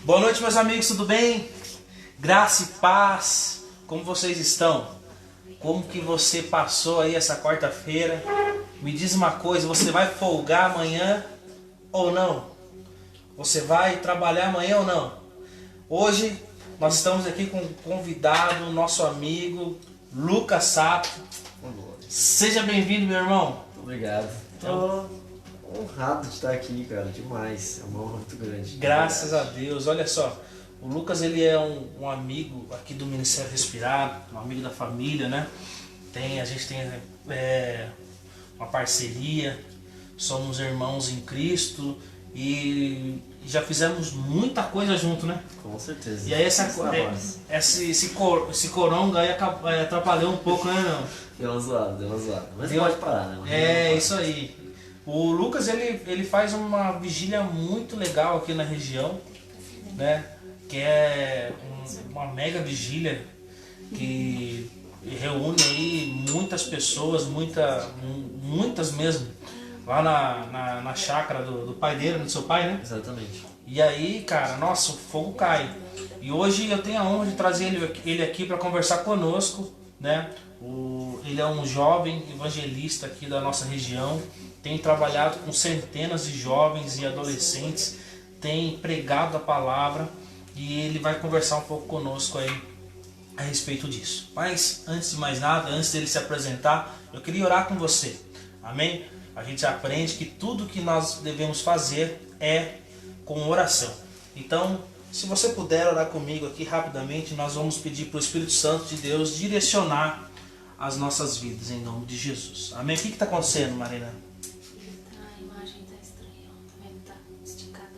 Boa noite, meus amigos, tudo bem? Graça e paz, como vocês estão? Como que você passou aí essa quarta-feira? Me diz uma coisa, você vai folgar amanhã ou não? Você vai trabalhar amanhã ou não? Hoje nós estamos aqui com um convidado, nosso amigo Lucas Sato. Seja bem-vindo, meu irmão. Muito obrigado. Estou honrado de estar aqui, cara, demais. É uma honra muito grande. Graças a Deus. Olha só, o Lucas ele é um amigo aqui do Ministério Respirar, um amigo da família, né? A gente tem uma parceria, somos irmãos em Cristo e já fizemos muita coisa junto, né? Com certeza. E aí esse coronga aí atrapalhou um pouco, né? Não? Deu uma zoada. Mas não pode parar, né? Isso aí. O Lucas ele faz uma vigília muito legal aqui na região, né? Que é uma mega vigília que reúne aí muitas pessoas, muitas mesmo, lá na chácara do pai dele, do seu pai, né? Exatamente. E aí, cara, nossa, o fogo cai. E hoje eu tenho a honra de trazer ele aqui para conversar conosco, né? Ele é um jovem evangelista aqui da nossa região, tem trabalhado com centenas de jovens e adolescentes, tem pregado a palavra e ele vai conversar um pouco conosco aí a respeito disso. Mas antes de mais nada, antes dele se apresentar, eu queria orar com você. Amém? A gente aprende que tudo que nós devemos fazer é com oração. Então, se você puder orar comigo aqui rapidamente, nós vamos pedir para o Espírito Santo de Deus direcionar as nossas vidas em nome de Jesus. Amém? O que está acontecendo, Marina? A imagem está estranha, também está esticada.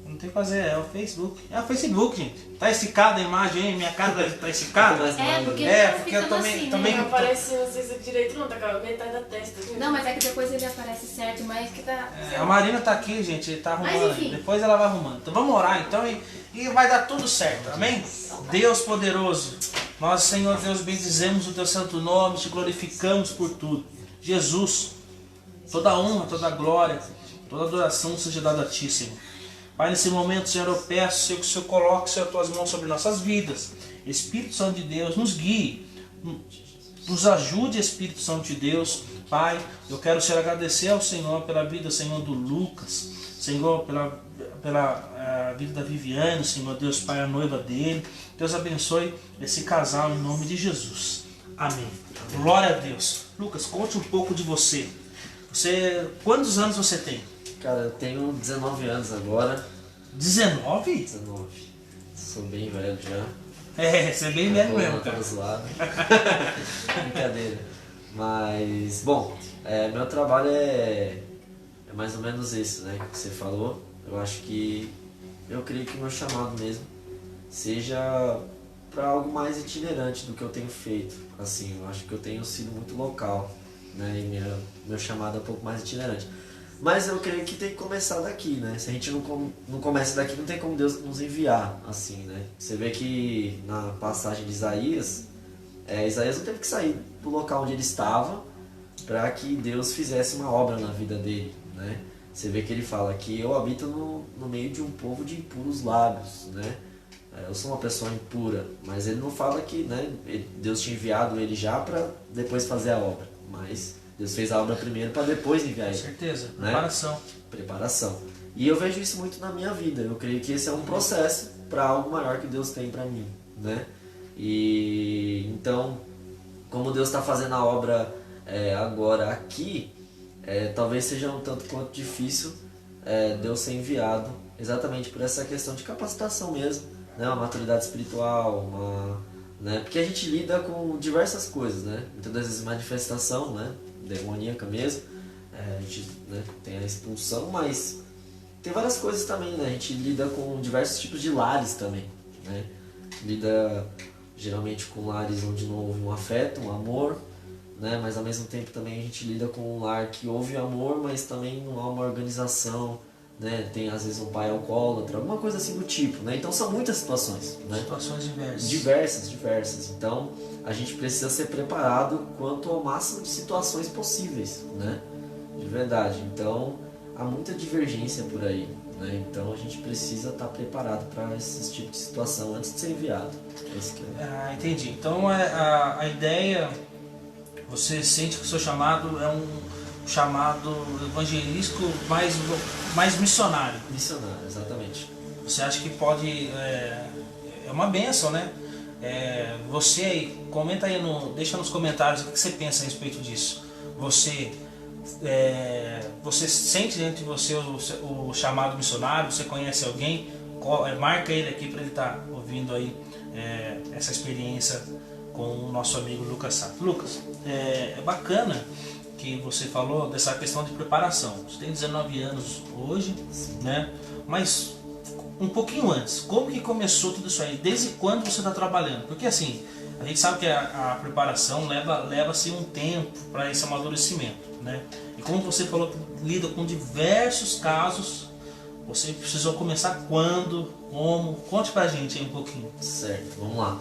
Não tem que fazer, é o Facebook. É o Facebook, gente. Tá esticada a imagem, hein? Minha cara tá esticada. Porque eu também Não aparece vocês direito não, tá com a metade da testa. Não, mas é que depois ele aparece certo, mas que tá... A Marina tá aqui, gente, tá arrumando. Mas, enfim. Depois ela vai arrumando. Então vamos orar então e vai dar tudo certo, amém? Deus poderoso, nós, Senhor Deus, bendizemos o teu santo nome, te glorificamos por tudo. Jesus, toda honra, toda glória, toda adoração seja dada a ti, Senhor. Pai, nesse momento, Senhor, eu peço, Senhor, que o Senhor coloque, Senhor, as tuas mãos sobre nossas vidas. Espírito Santo de Deus, nos guie, nos ajude, Espírito Santo de Deus. Pai, eu quero, Senhor, agradecer ao Senhor pela vida, Senhor, do Lucas, Senhor, pela vida da Viviane, Senhor Deus, Pai, a noiva dele. Deus abençoe esse casal em nome de Jesus. Amém. Glória a Deus. Lucas, conte um pouco de você. Quantos anos você tem? Cara, eu tenho 19 anos agora. 19? 19. Sou bem velho já. Você é bem velho mesmo, cara. Zoado. Brincadeira. Mas, bom, meu trabalho é mais ou menos isso, né, que você falou. Eu creio que o meu chamado mesmo seja para algo mais itinerante do que eu tenho feito. Assim, eu acho que eu tenho sido muito local, né, e meu chamado é um pouco mais itinerante. Mas eu creio que tem que começar daqui, né? Se a gente não começa daqui, não tem como Deus nos enviar, assim, né? Você vê que na passagem de Isaías, Isaías não teve que sair do local onde ele estava para que Deus fizesse uma obra na vida dele, né? Você vê que ele fala que eu habito no meio de um povo de impuros lábios, né? Eu sou uma pessoa impura, mas ele não fala que, né, Deus tinha enviado ele já para depois fazer a obra, mas Deus fez a obra primeiro para depois enviar ele. Com certeza, né? Preparação. E eu vejo isso muito na minha vida. Eu creio que esse é um processo para algo maior que Deus tem para mim, né? E então, como Deus está fazendo a obra agora aqui, talvez seja um tanto quanto difícil Deus ser enviado, exatamente por essa questão de capacitação mesmo, né? Uma maturidade espiritual, né? Porque a gente lida com diversas coisas, né? Muitas vezes manifestação, né, demoníaca mesmo, a gente, né, tem a expulsão, mas tem várias coisas também, né? A gente lida com diversos tipos de lares também, né? Lida geralmente com lares onde não houve um afeto, um amor, né? Mas ao mesmo tempo também a gente lida com um lar que houve amor, mas também não há uma organização, né? Tem às vezes um pai alcoólatra, alguma coisa assim do tipo, né? Então são muitas situações, né? Situações diversas. Diversas. Então a gente precisa ser preparado quanto ao máximo de situações possíveis, né? De verdade. Então há muita divergência por aí, né? Então a gente precisa estar preparado para esse tipo de situação antes de ser enviado. Entendi. Então a ideia, você sente que o seu chamado é um chamado evangelístico mais missionário. Missionário, exatamente. Você acha que pode... É uma bênção, né? Você aí, comenta aí, deixa nos comentários o que você pensa a respeito disso. Você sente dentro de você o chamado missionário? Você conhece alguém? Marca ele aqui para ele estar ouvindo aí essa experiência com o nosso amigo Lucas Sato. Lucas, é bacana que você falou dessa questão de preparação. Você tem 19 anos hoje, né? Mas um pouquinho antes, como que começou tudo isso aí? Desde quando você está trabalhando? Porque assim, a gente sabe que a preparação leva-se um tempo para esse amadurecimento, né? E como você falou que lida com diversos casos, você precisou começar quando, como? Conte pra gente aí um pouquinho. Certo, vamos lá.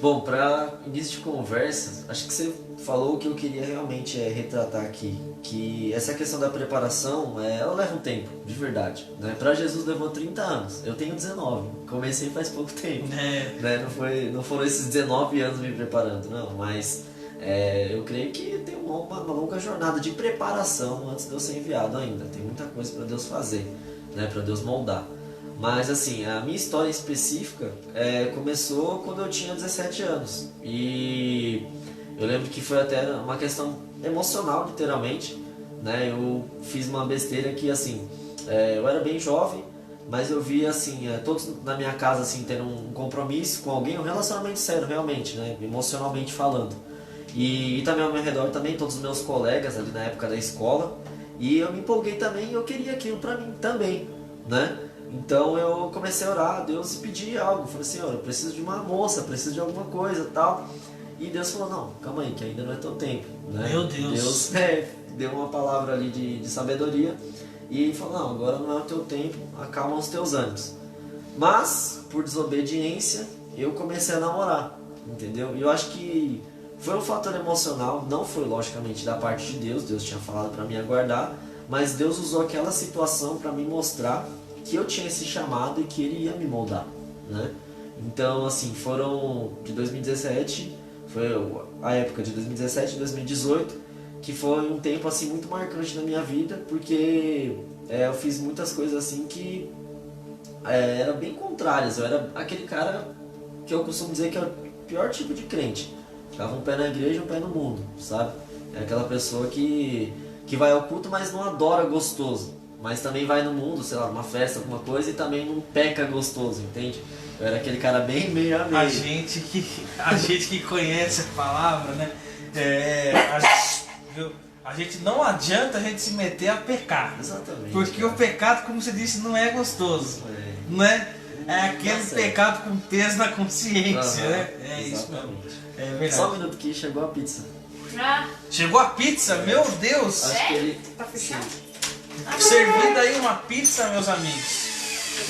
Bom, para início de conversa, acho que você falou o que eu queria realmente retratar aqui, que essa questão da preparação, ela leva um tempo, de verdade, né? Para Jesus levou 30 anos, eu tenho 19, comecei faz pouco tempo, né? Não foram esses 19 anos me preparando, não, mas eu creio que tem uma longa jornada de preparação antes de eu ser enviado ainda, tem muita coisa para Deus fazer, né? Para Deus moldar. Mas assim, a minha história específica começou quando eu tinha 17 anos. E eu lembro que foi até uma questão emocional, literalmente, né? Eu fiz uma besteira que assim, eu era bem jovem, mas eu via assim, todos na minha casa assim, tendo um compromisso com alguém, um relacionamento sério realmente, né? Emocionalmente falando. E também ao meu redor também, todos os meus colegas ali na época da escola. E eu me empolguei também e eu queria aquilo pra mim também, né? Então eu comecei a orar a Deus e pedir algo. Falei, Senhor, eu preciso de uma moça, preciso de alguma coisa e tal. E Deus falou, não, calma aí, que ainda não é teu tempo, né? Meu Deus! Deus deu uma palavra ali de sabedoria e falou, não, agora não é o teu tempo, acalma os teus ânimos. Mas, por desobediência, eu comecei a namorar, entendeu? E eu acho que foi um fator emocional, não foi logicamente da parte de Deus, Deus tinha falado para mim aguardar, mas Deus usou aquela situação para me mostrar que eu tinha esse chamado e que Ele ia me moldar, né? Então, assim, foram de 2017, foi a época de 2017 e 2018, que foi um tempo, assim, muito marcante na minha vida, porque eu fiz muitas coisas, assim, que eram bem contrárias. Eu era aquele cara que eu costumo dizer que é o pior tipo de crente. Ficava um pé na igreja e um pé no mundo, sabe? É aquela pessoa que vai ao culto, mas não adora gostoso. Mas também vai no mundo, sei lá, numa festa, alguma coisa, e também não peca gostoso, entende? Eu era aquele cara bem meio a meio. A gente que conhece a palavra, né? A gente não adianta a gente se meter a pecar. Exatamente. Porque o pecado, como você disse, não é gostoso. Não é? É aquele pecado com peso na consciência, né? Isso mesmo. É verdade. Só um minuto que chegou a pizza. Chegou a pizza? Meu Deus! Acho que ele... Tá fechado? Servindo aí uma pizza, meus amigos.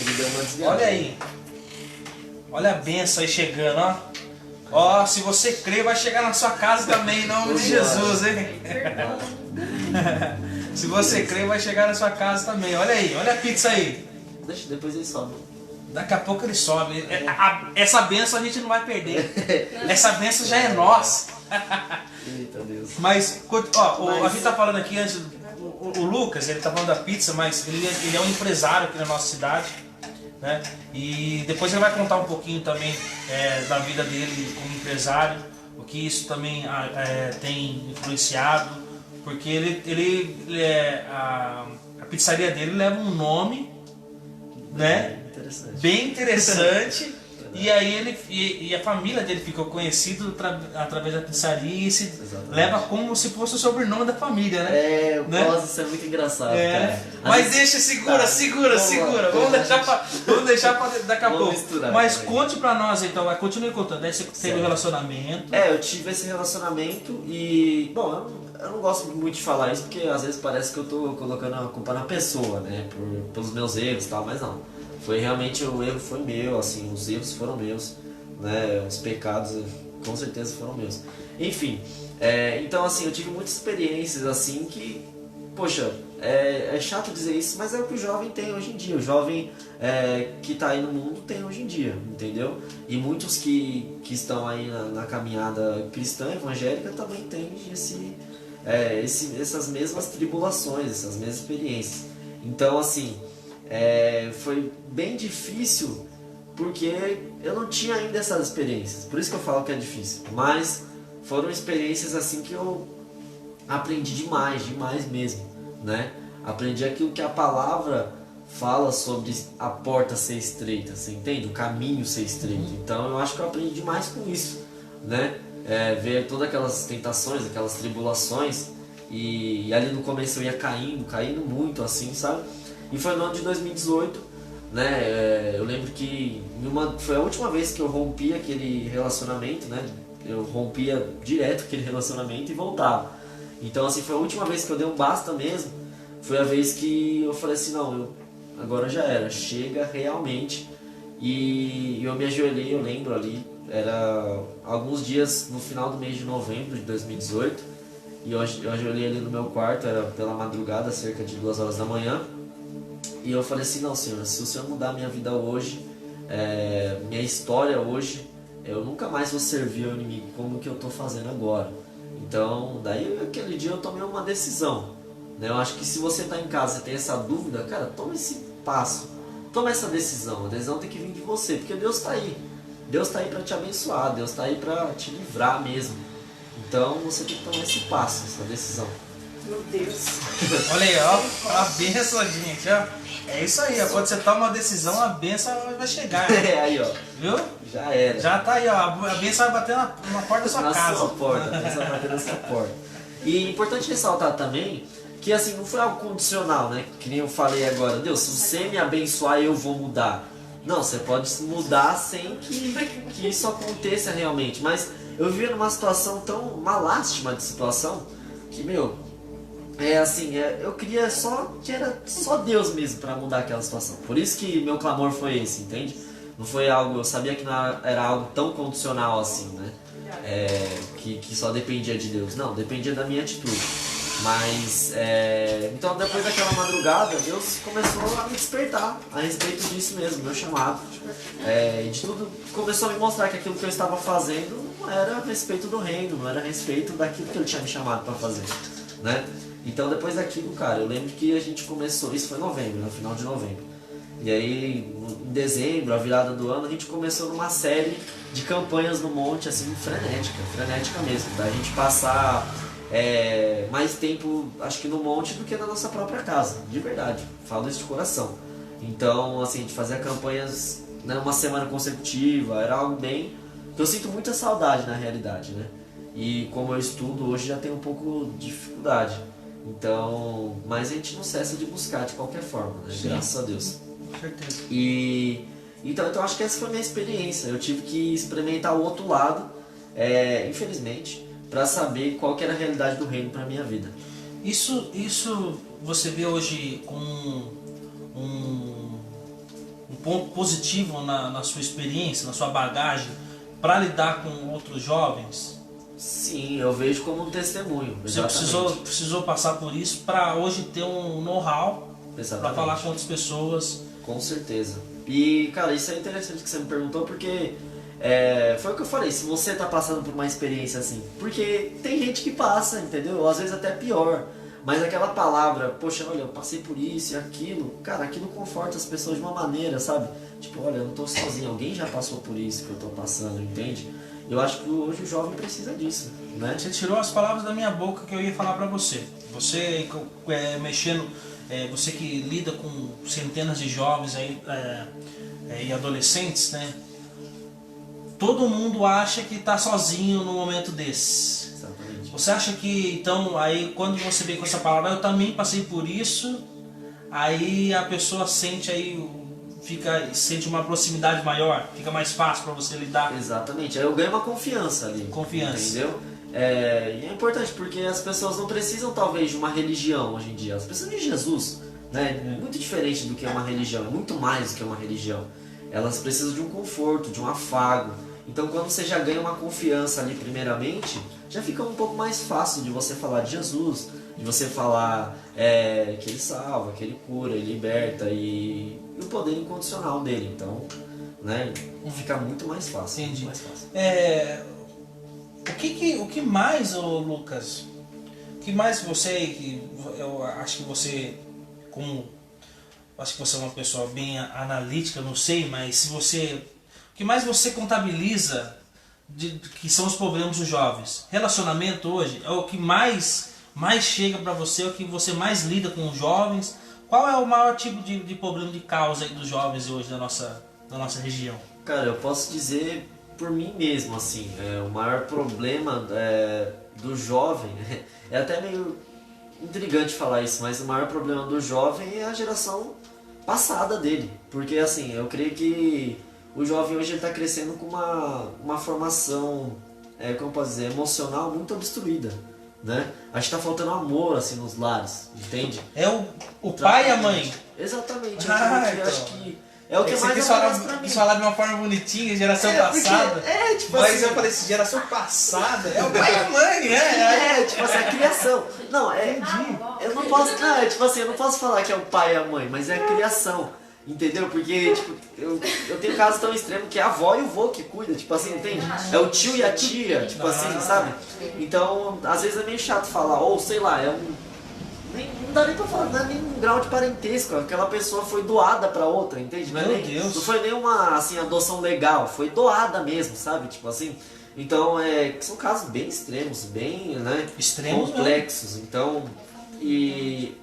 Ele deu uma desviada. Olha aí. Olha a benção aí chegando, ó. Ó, se você crer, vai chegar na sua casa também, em nome de Jesus, hein? Se você crer, vai chegar na sua casa também. Olha aí, olha a pizza aí. Deixa, depois ele sobe. Daqui a pouco ele sobe. Essa benção a gente não vai perder. Essa benção já é nossa. Eita Deus. Mas, ó, a gente tá falando aqui antes, o Lucas, ele tá falando da pizza, mas ele é um empresário aqui na nossa cidade, né? E depois ele vai contar um pouquinho também da vida dele como empresário, o que isso também tem influenciado, porque a pizzaria dele leva um nome, né? Bem interessante. E aí e a família dele ficou conhecido através da pizzaria e se leva como se fosse o sobrenome da família, né? Nossa, isso é muito engraçado, cara. Mas deixa, segura. Vamos deixar pra daqui a pouco. Misturar, mas conte pra nós então, continue contando. Aí você teve um relacionamento. Eu tive esse relacionamento e, bom, eu não gosto muito de falar isso porque às vezes parece que eu tô colocando a culpa na pessoa, né? Pelos meus erros e tal, mas não. Foi realmente, o erro foi meu, assim, os erros foram meus, né, os pecados com certeza foram meus. Enfim, então assim, eu tive muitas experiências assim que, poxa, é chato dizer isso, mas é o que o jovem tem hoje em dia. O jovem que está aí no mundo tem hoje em dia, entendeu? E muitos que estão aí na caminhada cristã, evangélica, também têm essas mesmas tribulações, essas mesmas experiências. Então, assim, foi bem difícil porque eu não tinha ainda essas experiências. Por isso que eu falo que é difícil. Mas foram experiências assim que eu aprendi demais mesmo, né? Aprendi aquilo que a palavra fala sobre a porta ser estreita, você entende? O caminho ser estreito. Então eu acho que eu aprendi demais com isso, né? Ver todas aquelas tentações, aquelas tribulações, e ali no começo eu ia caindo muito assim, sabe? E foi no ano de 2018, né? Eu lembro que foi a última vez que eu rompi aquele relacionamento, né? Eu rompia direto aquele relacionamento e voltava. Então assim, foi a última vez que eu dei um basta mesmo. Foi a vez que eu falei assim, não, agora já era, chega realmente. E eu me ajoelhei, eu lembro ali, era alguns dias no final do mês de novembro de 2018. E eu ajoelhei ali no meu quarto, era pela madrugada, cerca de 2 horas da manhã. E eu falei assim, não, Senhor, se o Senhor mudar minha vida hoje, minha história hoje, eu nunca mais vou servir ao inimigo como que eu estou fazendo agora. Então, daí aquele dia eu tomei uma decisão, né? Eu acho que se você está em casa e tem essa dúvida, cara, toma esse passo, toma essa decisão. A decisão tem que vir de você, porque Deus está aí. Deus está aí para te abençoar, Deus está aí para te livrar mesmo. Então você tem que tomar esse passo, essa decisão. Meu Deus. Olha aí, ó, a benção, gente, ó. É isso aí, ó. Quando você toma uma decisão, a benção vai chegar. Aí, ó. Viu? Já era. Já tá aí, ó. A benção vai bater na porta da sua Na casa. sua porta, a benção vai bater na sua porta. E é importante ressaltar também que assim, não foi algo condicional, né? Que nem eu falei agora, Deus, se você me abençoar, eu vou mudar. Não, você pode mudar sem que isso aconteça realmente. Mas eu vivia numa situação uma lástima de situação, que, eu queria que era só Deus mesmo para mudar aquela situação. Por isso que meu clamor foi esse, entende? Não foi algo, eu sabia que não era algo tão condicional assim, né? Que só dependia de Deus. Não, dependia da minha atitude. Mas, então depois daquela madrugada, Deus começou a me despertar a respeito disso mesmo, meu chamado. De tudo, começou a me mostrar que aquilo que eu estava fazendo não era a respeito do reino, não era a respeito daquilo que Ele tinha me chamado para fazer, né? Então depois daquilo, cara, eu lembro que a gente começou, isso foi em novembro, no final de novembro. E aí, em dezembro, a virada do ano, a gente começou numa série de campanhas no monte, assim, frenética mesmo, da gente passar mais tempo, acho que no monte do que na nossa própria casa, de verdade, falo isso de coração. Então, assim, a gente fazia campanhas, né, uma semana consecutiva, era algo bem, que eu sinto muita saudade na realidade, né? E como eu estudo hoje já tenho um pouco de dificuldade. Então, mas a gente não cessa de buscar de qualquer forma, né? Graças a Deus. Com certeza. Então acho que essa foi a minha experiência. Eu tive que experimentar o outro lado, infelizmente, para saber qual que era a realidade do reino para minha vida. Isso você vê hoje com um ponto positivo na sua experiência, na sua bagagem, para lidar com outros jovens? Sim, eu vejo como um testemunho. Você precisou passar por isso para hoje ter um know-how para falar com outras pessoas. Com certeza. E, cara, isso é interessante que você me perguntou, porque foi o que eu falei, se você tá passando por uma experiência assim, porque tem gente que passa, entendeu? Às vezes até pior, mas aquela palavra, poxa, olha, eu passei por isso e aquilo, cara, aquilo conforta as pessoas de uma maneira, sabe? Tipo, olha, eu não tô sozinho, alguém já passou por isso que eu tô passando, entende? Eu acho que hoje o jovem precisa disso, né? Você tirou as palavras da minha boca que eu ia falar para você. Você você que lida com centenas de jovens aí, e adolescentes, né? Todo mundo acha que está sozinho no momento desse. Exatamente. Você acha que, então, aí quando você vem com essa palavra, eu também passei por isso, aí a pessoa sente uma proximidade maior, fica mais fácil para você lidar. Exatamente, aí eu ganho uma confiança ali. Confiança. Entendeu? E é importante porque as pessoas não precisam talvez de uma religião hoje em dia, elas precisam de Jesus, né? Muito diferente do que é uma religião, é muito mais do que uma religião. Elas precisam de um conforto, de um afago. Então quando você já ganha uma confiança ali primeiramente, já fica um pouco mais fácil de você falar de Jesus, de você falar que ele salva, que ele cura, ele liberta e o poder incondicional dele. Então, né, fica muito mais fácil. Entendi. Muito mais fácil. O que mais, ô Lucas, o que mais eu acho que você, acho que você é uma pessoa bem analítica, não sei, mas se você, o que mais você contabiliza que são os problemas dos jovens? Relacionamento hoje é o que mais chega para você, é o que você mais lida com os jovens? Qual é o maior tipo de problema de causa aí dos jovens hoje da nossa região? Cara, eu posso dizer por mim mesmo, assim, o maior problema do jovem, é até meio intrigante falar isso, mas o maior problema do jovem é a geração passada dele, porque assim, eu creio que o jovem hoje está crescendo com uma formação, como eu posso dizer, emocional muito obstruída, né? Acho que está faltando amor assim nos lares, entende? É o pai e a mãe. Exatamente, Então. acho que é o que Você mais aparece pra mim. quis falar de uma forma bonitinha, geração passada. Tipo mas assim, eu falei assim, geração passada é o pai e a mãe, tipo assim, a criação. Não, eu não posso, tipo assim, eu não posso falar que é o pai e a mãe, mas é a criação. Entendeu? Porque, tipo, eu tenho casos tão extremos que é a avó e o vô que cuida, tipo assim, entende? É o tio e a tia, tipo assim, sabe? Então, às vezes é meio chato falar, ou sei lá, não dá nem pra falar, não é nem um grau de parentesco, aquela pessoa foi doada pra outra, entende? Não, Deus. Não foi nem uma, assim, adoção legal, foi doada mesmo, sabe? Tipo assim, então, são casos bem extremos, bem, né? Extremos, complexos, então, e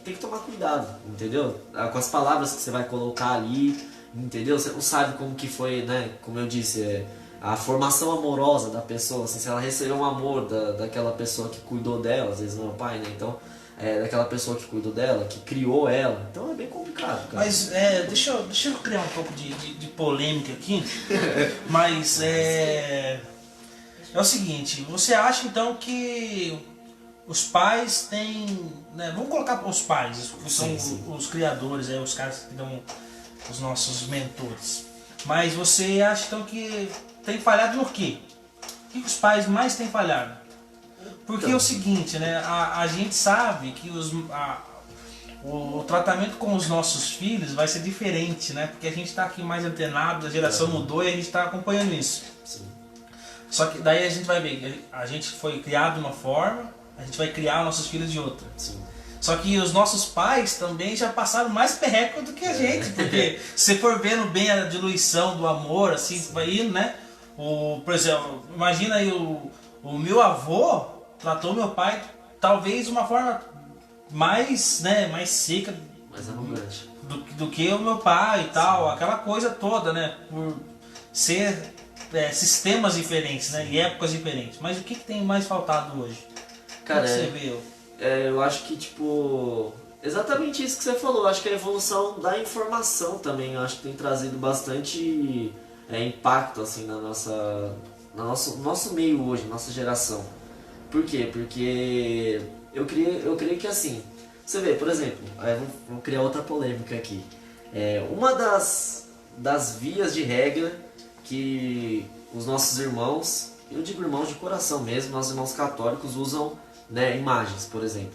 tem que tomar cuidado, entendeu? Com as palavras que você vai colocar ali, entendeu? Você não sabe como que foi, né? Como eu disse, a formação amorosa da pessoa, assim, se ela recebeu um amor daquela pessoa que cuidou dela, às vezes não é o pai, né? Então, daquela pessoa que cuidou dela, que criou ela. Então é bem complicado, cara. Mas deixa eu criar um pouco de polêmica aqui. Mas é o seguinte, você acha então que os pais têm, né, vamos colocar os pais, que são os criadores, os caras que dão os nossos mentores. Mas você acha então que tem falhado no quê? O que os pais mais têm falhado? Porque é o seguinte, né, a gente sabe que o tratamento com os nossos filhos vai ser diferente, né? Porque a gente está aqui mais antenado, a geração mudou e a gente está acompanhando isso. Sim. Só que daí a gente vai ver, a gente foi criado de uma forma, a gente vai criar nossos filhos de outra. Sim. Só que os nossos pais também já passaram mais perreco do que a gente, porque se for vendo bem a diluição do amor, assim, vai indo, né? Por exemplo, imagina aí o meu avô tratou meu pai talvez de uma forma mais, né, mais seca Mais arrogante. do que o meu pai e tal, aquela coisa toda, né? Por ser sistemas diferentes, né? E épocas diferentes. Mas o que tem mais faltado hoje? Cara, Como você vê? eu acho que, tipo, exatamente isso que você falou. Eu acho que a evolução da informação também, eu acho que tem trazido bastante impacto, assim, no nosso meio hoje, nossa geração. Por quê? Porque eu creio que, assim, você vê, por exemplo, vamos criar outra polêmica aqui. Uma das vias de regra que os nossos irmãos, eu digo irmãos de coração mesmo, nossos irmãos católicos usam, né, imagens, por exemplo.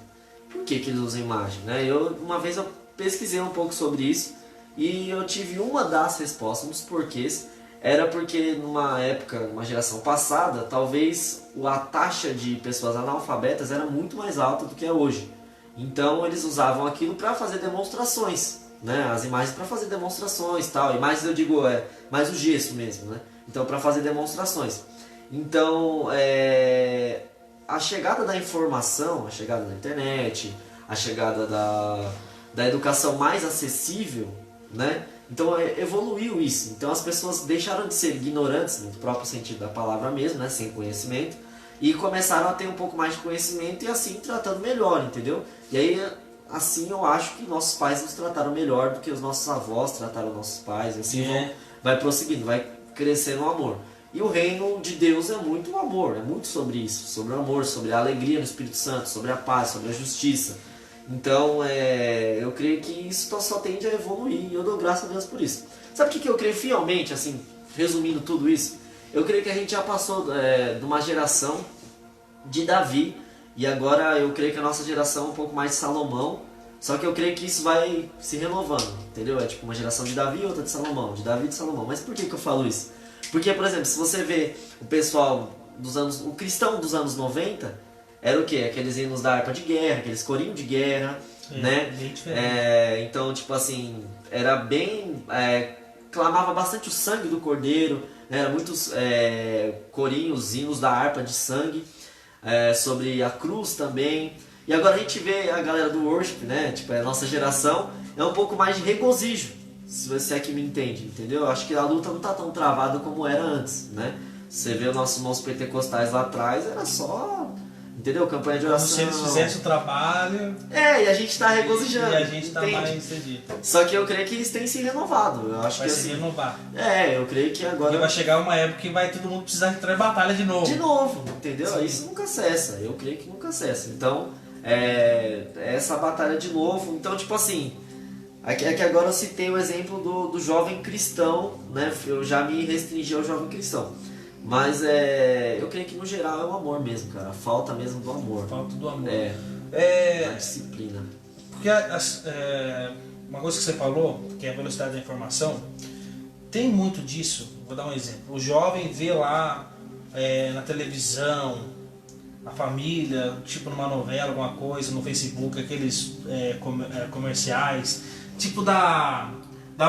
Por que eles usam imagem? Né? Uma vez eu pesquisei um pouco sobre isso e eu tive uma das respostas, um dos porquês, era porque numa época, numa geração passada, talvez a taxa de pessoas analfabetas era muito mais alta do que é hoje. Então eles usavam aquilo para fazer demonstrações, né? As imagens para fazer demonstrações e tal. Imagens eu digo, mais o gesso mesmo, né? Então para fazer demonstrações. Então a chegada da informação, a chegada da internet, a chegada da educação mais acessível, né? Então evoluiu isso. Então as pessoas deixaram de ser ignorantes, no próprio sentido da palavra mesmo, né? Sem conhecimento, e começaram a ter um pouco mais de conhecimento e assim tratando melhor, entendeu? E aí assim eu acho que nossos pais nos trataram melhor do que os nossos avós trataram nossos pais, e assim vai prosseguindo, vai crescendo o amor. E o reino de Deus é muito o amor, é muito sobre isso, sobre o amor, sobre a alegria no Espírito Santo, sobre a paz, sobre a justiça. Então, eu creio que isso só tende a evoluir e eu dou graças a Deus por isso. Sabe o que eu creio fielmente, assim, resumindo tudo isso? Eu creio que a gente já passou de uma geração de Davi, e agora eu creio que a nossa geração é um pouco mais de Salomão, só que eu creio que isso vai se renovando, entendeu? É tipo uma geração de Davi e outra de Salomão, de Davi e de Salomão. Mas por que eu falo isso? Porque, por exemplo, se você vê o pessoal o cristão dos anos 90, era o quê? Aqueles hinos da harpa de guerra, aqueles corinhos de guerra, né? Bem diferente. Então, tipo assim, era bem... clamava bastante o sangue do cordeiro, né? Era muitos corinhos, hinos da harpa de sangue, sobre a cruz também. E agora a gente vê a galera do worship, né? Tipo, a nossa geração é um pouco mais de regozijo, se você é que me entende, entendeu? Acho que a luta não tá tão travada como era antes, né? Você vê os nossos irmãos pentecostais lá atrás, era só, entendeu? Campanha de Como oração. se eles fizessem o trabalho. E a gente tá regozijando. E a gente tá entende? mais cedido. Só que eu creio que eles têm se renovado. Eu acho Vai que se assim. renovar. Eu creio que agora. Porque vai chegar uma época que vai todo mundo precisar entrar em batalha de novo. De novo, entendeu? Sim. Isso nunca cessa. Eu creio que nunca cessa. Então, essa batalha de novo. Então, tipo assim. Aqui agora eu citei o exemplo do jovem cristão, né? Eu já me restringi ao jovem cristão. Mas eu creio que no geral é o amor mesmo, cara. A falta mesmo do amor. Falta do amor. A disciplina. Porque uma coisa que você falou, que é a velocidade da informação, tem muito disso. Vou dar um exemplo. O jovem vê lá na televisão, a família, tipo numa novela, alguma coisa, no Facebook, aqueles comerciais, tipo da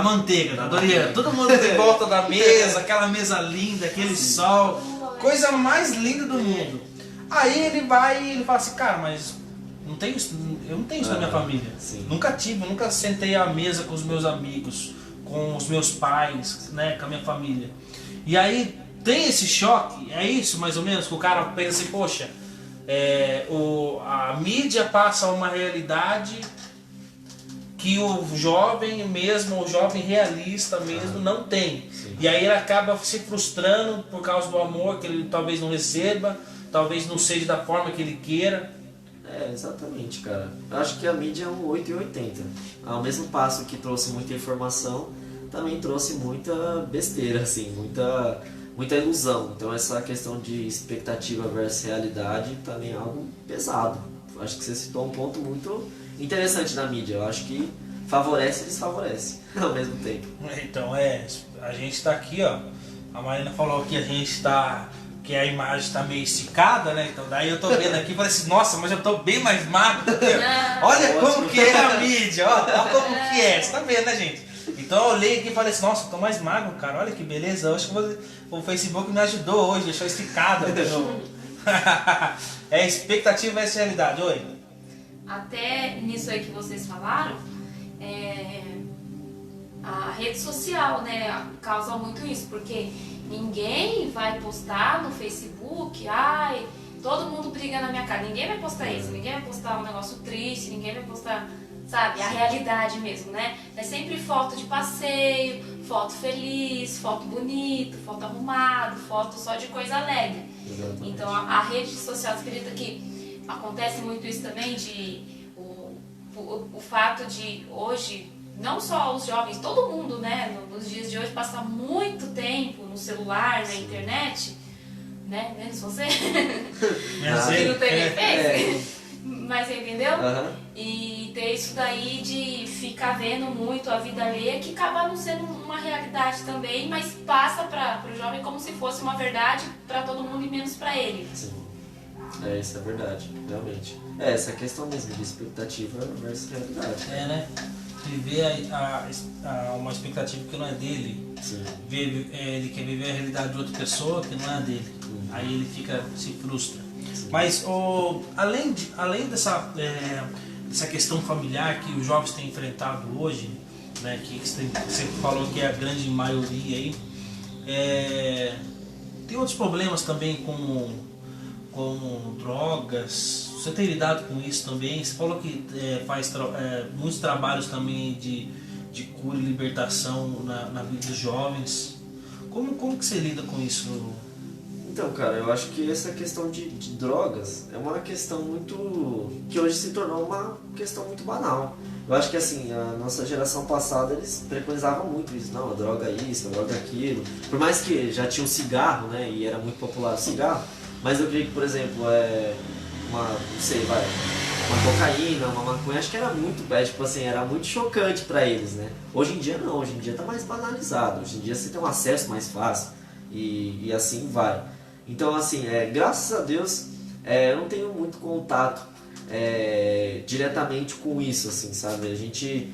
manteiga, da Doriana. Todo mundo em volta da mesa, aquela mesa linda, aquele sol, coisa mais linda do mundo. Aí ele vai e ele fala assim, cara, mas não tem isso, eu não tenho isso na minha família. Sim. Nunca tive, nunca sentei à mesa com os meus amigos, com os meus pais, né, com a minha família. E aí tem esse choque, é isso mais ou menos, que o cara pensa assim, poxa, a mídia passa uma realidade que o jovem mesmo, o jovem realista mesmo não tem. Sim. E aí ele acaba se frustrando por causa do amor que ele talvez não receba, talvez não seja da forma que ele queira. Exatamente, cara. Eu acho que a mídia é um 880. Ao mesmo passo que trouxe muita informação, também trouxe muita besteira, assim, muita ilusão. Então essa questão de expectativa versus realidade também é algo pesado. Acho que você citou um ponto muito interessante na mídia. Eu acho que favorece e desfavorece ao mesmo tempo. Então a gente está aqui, ó. A Marina falou que a gente está, que a imagem está meio esticada, né? Então daí eu tô vendo aqui e falei assim, nossa, mas eu tô bem mais magro. Olha como que é a mídia, olha como que é. Você tá vendo, né, gente? Então eu olhei aqui e falei assim, nossa, eu tô mais magro, cara. Olha que beleza. Eu acho que o Facebook me ajudou hoje, deixou esticado. Expectativa versus realidade. Oi. Até nisso aí que vocês falaram, a rede social, né, causa muito isso, porque ninguém vai postar no Facebook, ai, todo mundo briga na minha cara, ninguém vai postar isso, ninguém vai postar um negócio triste, ninguém vai postar, sabe, a realidade mesmo, né? É sempre foto de passeio, foto feliz, foto bonita, foto arrumado, foto só de coisa alegre. Exatamente. Então a rede social, acredita que acontece muito isso também, o fato de hoje, não só os jovens, todo mundo, né, nos dias de hoje, passar muito tempo no celular, na internet, né, menos você, que não tem nem Face, mas você entendeu? E ter isso daí de ficar vendo muito a vida alheia, que acaba não sendo uma realidade também, mas passa para o jovem como se fosse uma verdade para todo mundo e menos para ele. Sim. Isso é verdade, realmente. Essa questão mesmo de expectativa versus realidade. Né? Viver uma expectativa que não é dele. Sim. Ele quer viver a realidade de outra pessoa que não é a dele. Aí ele se frustra. Sim. Mas além dessa questão familiar que os jovens têm enfrentado hoje, né, que você falou que é a grande maioria aí, tem outros problemas também com drogas. Você tem lidado com isso também? Você falou que faz muitos trabalhos também de cura e libertação na vida dos jovens. Como que você lida com isso? Então, cara, eu acho que essa questão de drogas é uma questão muito... que hoje se tornou uma questão muito banal. Eu acho que assim, a nossa geração passada, eles preconizavam muito isso. Não, a droga é isso, a droga é aquilo. Por mais que já tinha o cigarro, né, e era muito popular o cigarro, mas eu creio que, por exemplo, não sei, uma cocaína, uma maconha, acho que era muito, tipo assim, era muito chocante pra eles, né? Hoje em dia não, hoje em dia tá mais banalizado, hoje em dia você tem um acesso mais fácil e assim vai. Então assim, graças a Deus, eu não tenho muito contato diretamente com isso, assim, sabe? A gente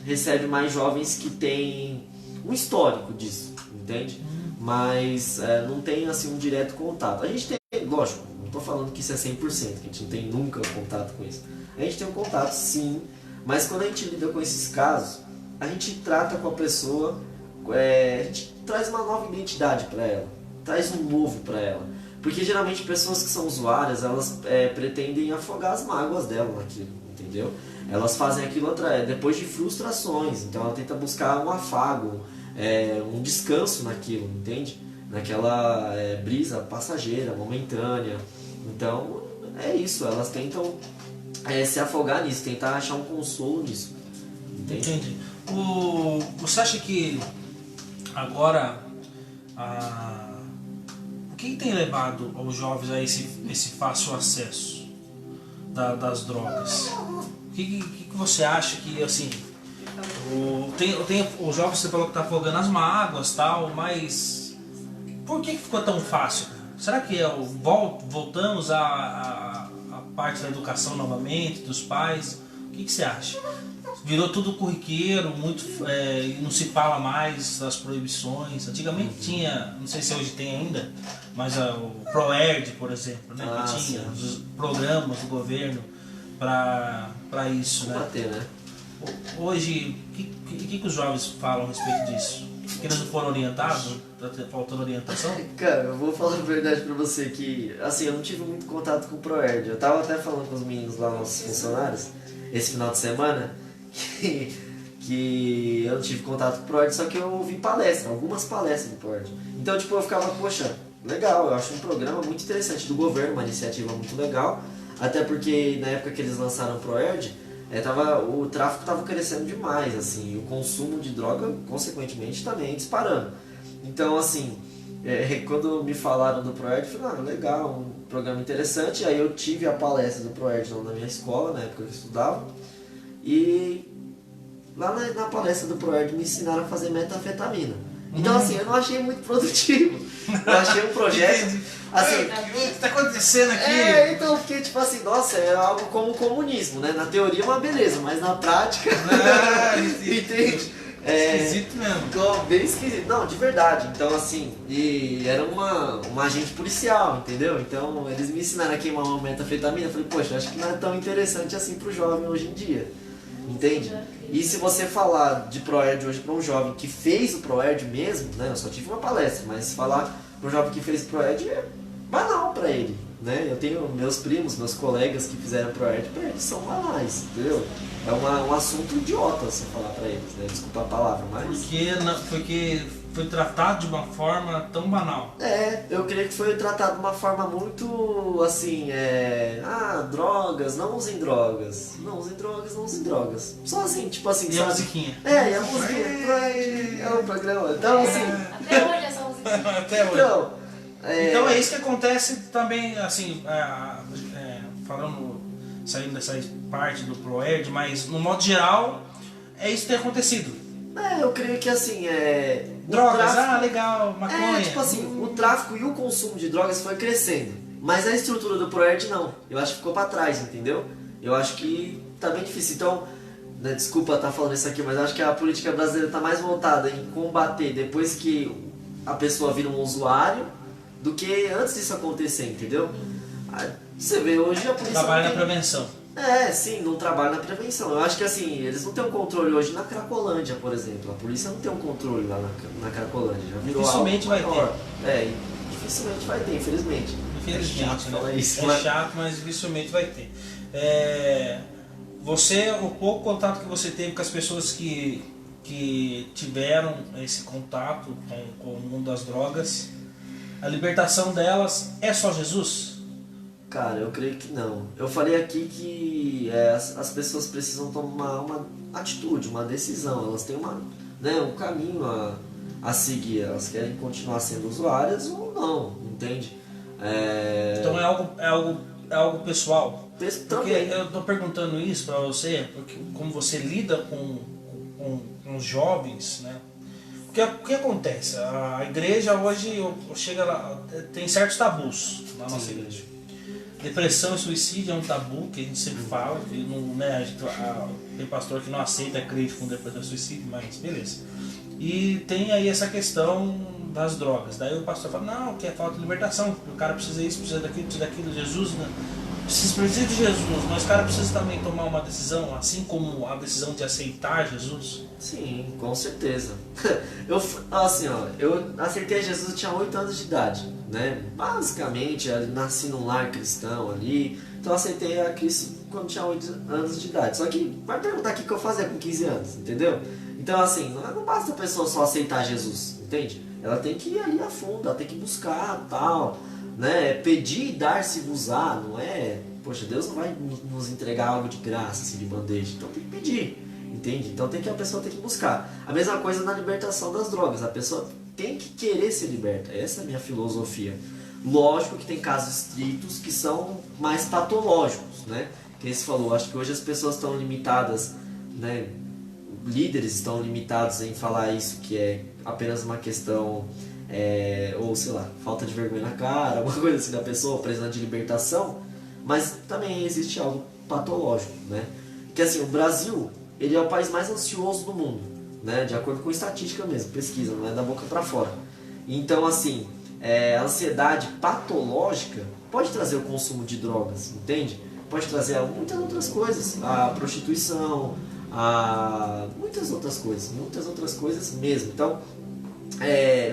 recebe mais jovens que têm um histórico disso, entende? Mas não tem assim um direto contato. A gente tem, lógico, não estou falando que isso é 100%, que a gente não tem nunca contato com isso. A gente tem um contato sim, mas quando a gente lida com esses casos, a gente trata com a pessoa, a gente traz uma nova identidade para ela, traz um novo para ela. Porque geralmente pessoas que são usuárias, elas pretendem afogar as mágoas dela naquilo, entendeu? Elas fazem aquilo depois de frustrações, então ela tenta buscar um afago, um descanso naquilo, entende? Naquela brisa passageira, momentânea. Então é isso, elas tentam se afogar nisso, tentar achar um consolo nisso. Entende? Entendi. Você acha que agora o que tem levado os jovens a esse fácil acesso das drogas? O que você acha que, assim, os jovens, você falou que tá afogando as mágoas e tal, mas por que ficou tão fácil? Será que voltamos à parte da educação novamente, dos pais? O que você acha? Virou tudo corriqueiro, não se fala mais das proibições. Antigamente tinha, não sei se hoje tem ainda, mas o ProErd, por exemplo, né, que tinha os programas do governo para isso, combater, né? Hoje, o que os jovens falam a respeito disso? Que eles não foram orientados? Tá faltando orientação? Cara, eu vou falar a verdade pra você que, assim, eu não tive muito contato com o ProErd. Eu tava até falando com os meninos lá, nossos funcionários, esse final de semana, que eu não tive contato com o ProErd, só que eu ouvi algumas palestras do ProErd. Então, tipo, eu ficava, poxa, legal, eu acho um programa muito interessante do governo, uma iniciativa muito legal, até porque na época que eles lançaram o ProErd, o tráfico estava crescendo demais, assim, e o consumo de droga, consequentemente, também disparando. Então, assim, quando me falaram do ProErd, eu falei, legal, um programa interessante. Aí eu tive a palestra do ProErd na minha escola, na época que eu estudava, e lá na palestra do ProErd me ensinaram a fazer metanfetamina. Então, assim, eu não achei muito produtivo. Eu achei um projeto, assim... O que está acontecendo aqui? Então eu fiquei tipo assim, nossa, é algo como o comunismo, né? Na teoria é uma beleza, mas na prática... entende? Esquisito mesmo. Bem esquisito. Não, de verdade. Então, assim, e era um agente policial, entendeu? Então, eles me ensinaram a queimar uma metanfetamina. Eu falei, poxa, acho que não é tão interessante assim pro jovem hoje em dia. Entende? E se você falar de ProErd hoje para um jovem que fez o ProErd mesmo, né? Eu só tive uma palestra, mas falar para um jovem que fez o ProErd é banal para ele, né? Eu tenho meus primos, meus colegas que fizeram ProErd, para eles são banais, entendeu? É um assunto idiota você falar para eles, né? Desculpa a palavra, mas... Porque foi tratado de uma forma tão banal. Eu creio que foi tratado de uma forma muito assim, drogas, não usem drogas. Não usem drogas, não usem drogas. Só assim, tipo assim, E sabe? a musiquinha? E a musiquinha, é um programa. Então, assim... Até hoje essa musiquinha. Até hoje. Então é isso que acontece também, assim, saindo dessa parte do ProErd, mas no modo geral, é isso que tem acontecido. Eu creio que assim, drogas, legal, maconha. Tipo assim, o tráfico e o consumo de drogas foi crescendo. Mas a estrutura do ProErd não. Eu acho que ficou pra trás, entendeu? Eu acho que tá bem difícil. Então, né, desculpa estar falando isso aqui, mas eu acho que a política brasileira tá mais voltada em combater depois que a pessoa vira um usuário do que antes disso acontecer, entendeu? Você vê hoje a polícia... Trabalha na prevenção. Sim, não trabalha na prevenção. Eu acho que assim, eles não têm um controle hoje na Cracolândia, por exemplo. A polícia não tem um controle lá na Cracolândia. Já virou Dificilmente vai ter. Dificilmente vai ter, infelizmente. Infelizmente, chato falar isso, é chato, mas dificilmente vai ter. O pouco contato que você teve com as pessoas que tiveram esse contato com o mundo das drogas, a libertação delas é só Jesus? Cara, eu creio que não. Eu falei aqui que as pessoas precisam tomar uma atitude, uma decisão. Elas têm um caminho a seguir. Elas querem continuar sendo usuárias ou não, entende? Então é algo pessoal. Porque Também. eu tô perguntando isso para você, porque como você lida com os jovens, né? O que acontece? A igreja hoje chega lá, tem certos tabus na nossa igreja. Depressão e suicídio é um tabu que a gente sempre fala, que não, né, tem pastor que não aceita crítico com depressão e suicídio, mas beleza. E tem aí essa questão das drogas. Daí o pastor fala, não, que é falta de libertação, o cara precisa disso, precisa daquilo, Jesus, né? Precisa de Jesus, mas o cara precisa também tomar uma decisão, assim como a decisão de aceitar Jesus. Sim, com certeza. Eu aceitei Jesus, eu tinha 8 anos de idade, né? Basicamente, eu nasci num lar cristão ali, então eu aceitei a Cristo quando tinha 8 anos de idade. Só que vai perguntar o que eu fazia com 15 anos, entendeu? Então assim, não basta a pessoa só aceitar Jesus, entende? Ela tem que ir ali a fundo, ela tem que buscar tal, né? Pedir e dar-se-vos-á, não é? Poxa, Deus não vai nos entregar algo de graça, assim, de bandeja, então tem que pedir. Entende? Então a pessoa tem que buscar. A mesma coisa na libertação das drogas. A pessoa tem que querer ser liberta. Essa é a minha filosofia. Lógico que tem casos estritos que são mais patológicos, né? Que você falou, acho que hoje as pessoas estão limitadas, né? Líderes estão limitados em falar isso, que é apenas uma questão, ou sei lá, falta de vergonha na cara, uma coisa assim da pessoa, precisando de libertação. Mas também existe algo patológico, né? Que assim, o Brasil, ele é o país mais ansioso do mundo, né? De acordo com estatística mesmo, pesquisa, não é da boca para fora. Então, assim, a ansiedade patológica pode trazer o consumo de drogas, entende? Pode trazer muitas outras coisas, a prostituição, muitas outras coisas mesmo. Então,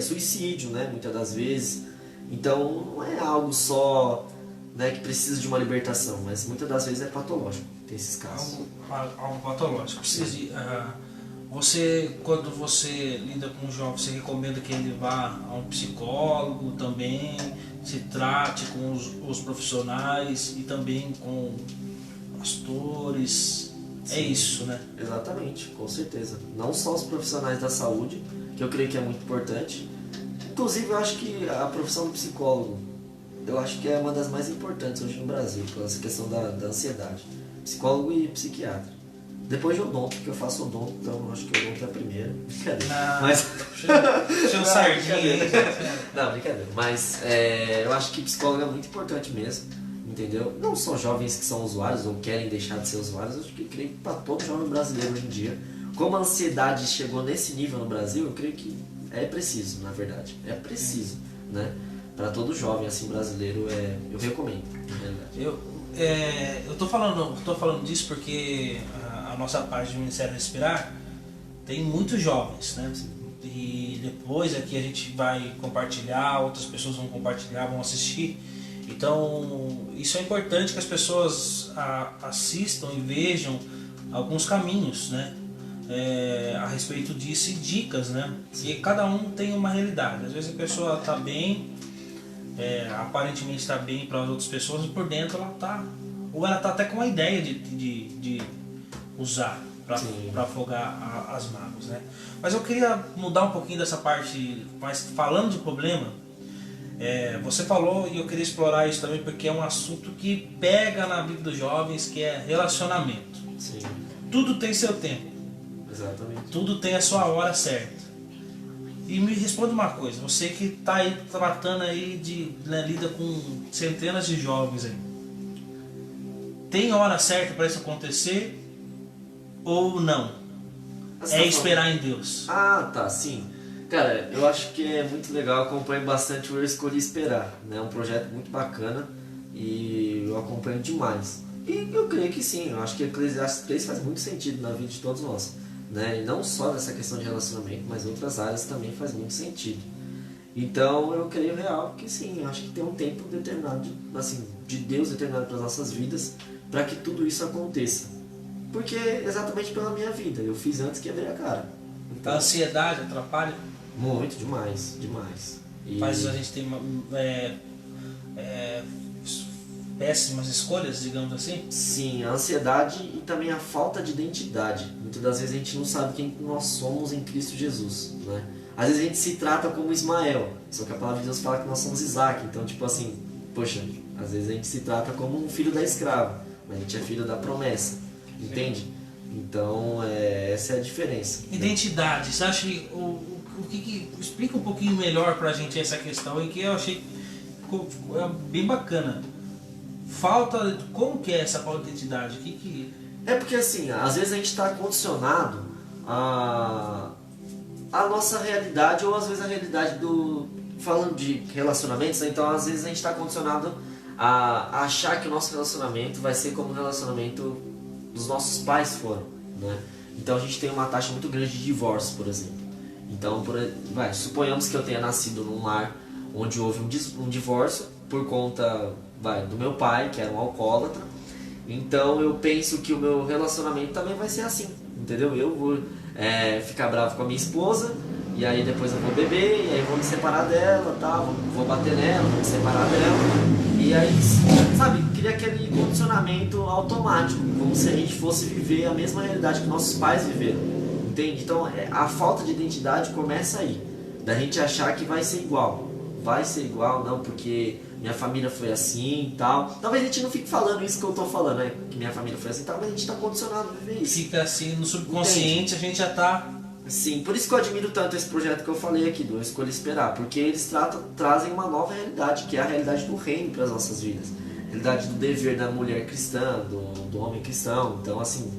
suicídio, né? Muitas das vezes. Então, não é algo só, né, que precisa de uma libertação, mas muitas das vezes é patológico. Tem esses casos. Algo patológico. Quando você lida com um jovem, você recomenda que ele vá a um psicólogo também, se trate com os profissionais e também com pastores. Sim, é isso, né? Exatamente, com certeza. Não só os profissionais da saúde, que eu creio que é muito importante. Inclusive, eu acho que a profissão do psicólogo, eu acho que é uma das mais importantes hoje no Brasil, por essa questão da ansiedade. Psicólogo e psiquiatra. Depois de odonto, porque eu faço odonto, então acho que odonto é a primeira. Brincadeira. Mas... Seu sardinha aí. Não, brincadeira. Mas eu acho que psicólogo é muito importante mesmo, entendeu? Não só jovens que são usuários ou querem deixar de ser usuários, eu acho que creio que para todo jovem brasileiro hoje em dia, como a ansiedade chegou nesse nível no Brasil, eu creio que é preciso, na verdade. É preciso, né? Para todo jovem assim brasileiro, eu recomendo, na verdade. Eu tô falando disso porque a nossa página do Ministério Respirar tem muitos jovens, né? E depois aqui a gente vai compartilhar, outras pessoas vão compartilhar, vão assistir. Então isso é importante que as pessoas assistam e vejam alguns caminhos, né? A respeito disso e dicas, né? E cada um tem uma realidade. Às vezes a pessoa está bem, aparentemente está bem para as outras pessoas, mas por dentro ela está, ou ela está até com uma ideia de usar para afogar as mágoas, né? Mas eu queria mudar um pouquinho dessa parte, mas falando de problema, você falou e eu queria explorar isso também porque é um assunto que pega na vida dos jovens, que é relacionamento. Sim. Tudo tem seu tempo. Exatamente. Tudo tem a sua hora certa. E me responda uma coisa, você que está aí tratando aí lida com centenas de jovens aí. Tem hora certa para isso acontecer ou não? Esperar em Deus. Ah, tá, sim. Cara, eu acho que é muito legal, eu acompanho bastante o Eu Escolhi Esperar, né? É um projeto muito bacana e eu acompanho demais. E eu creio que sim, eu acho que Eclesiastes 3 faz muito sentido na vida de todos nós, né? E não só nessa questão de relacionamento, mas outras áreas também faz muito sentido. Então eu creio real que sim, eu acho que tem um tempo determinado, assim, de Deus determinado para as nossas vidas, para que tudo isso aconteça. Porque exatamente pela minha vida, eu fiz antes que abrir a cara. Então, A ansiedade atrapalha? muito, demais. E... Faz a gente ter péssimas escolhas, digamos assim? Sim, a ansiedade e também a falta de identidade. Muitas das vezes a gente não sabe quem nós somos em Cristo Jesus, né? Às vezes a gente se trata como Ismael, só que a palavra de Deus fala que nós somos Isaac. Então, tipo assim, poxa, às vezes a gente se trata como um filho da escrava, mas a gente é filho da promessa, entende? Então, essa é a diferença. Identidade, você acha que explica um pouquinho melhor pra gente essa questão aí, que eu achei ficou bem bacana. Como que é essa falta de identidade? É porque assim, às vezes a gente está condicionado a nossa realidade, ou às vezes a realidade falando de relacionamentos, né? Então às vezes a gente está condicionado a achar que o nosso relacionamento vai ser como o relacionamento dos nossos pais foram, né? Então a gente tem uma taxa muito grande de divórcio, por exemplo. Então, suponhamos que eu tenha nascido num lar onde houve um divórcio por conta do meu pai, que era um alcoólatra. Então eu penso que o meu relacionamento também vai ser assim, entendeu? Eu vou ficar bravo com a minha esposa, e aí depois eu vou beber, e aí eu vou me separar dela, tá? Vou bater nela, vou me separar dela. E aí, sabe, cria aquele condicionamento automático, como se a gente fosse viver a mesma realidade que nossos pais viveram, entende? Então a falta de identidade começa aí, da gente achar que vai ser igual. Vai ser igual, não, porque minha família foi assim e tal. Talvez a gente não fique falando isso que eu tô falando, né? Que minha família foi assim e tal, mas a gente tá condicionado a viver isso. Fica assim no subconsciente, entende? A gente já tá... Sim, por isso que eu admiro tanto esse projeto que eu falei aqui, do Escolha Esperar, porque eles trazem uma nova realidade, que é a realidade do reino para as nossas vidas. A realidade do dever da mulher cristã, do homem cristão. Então, assim,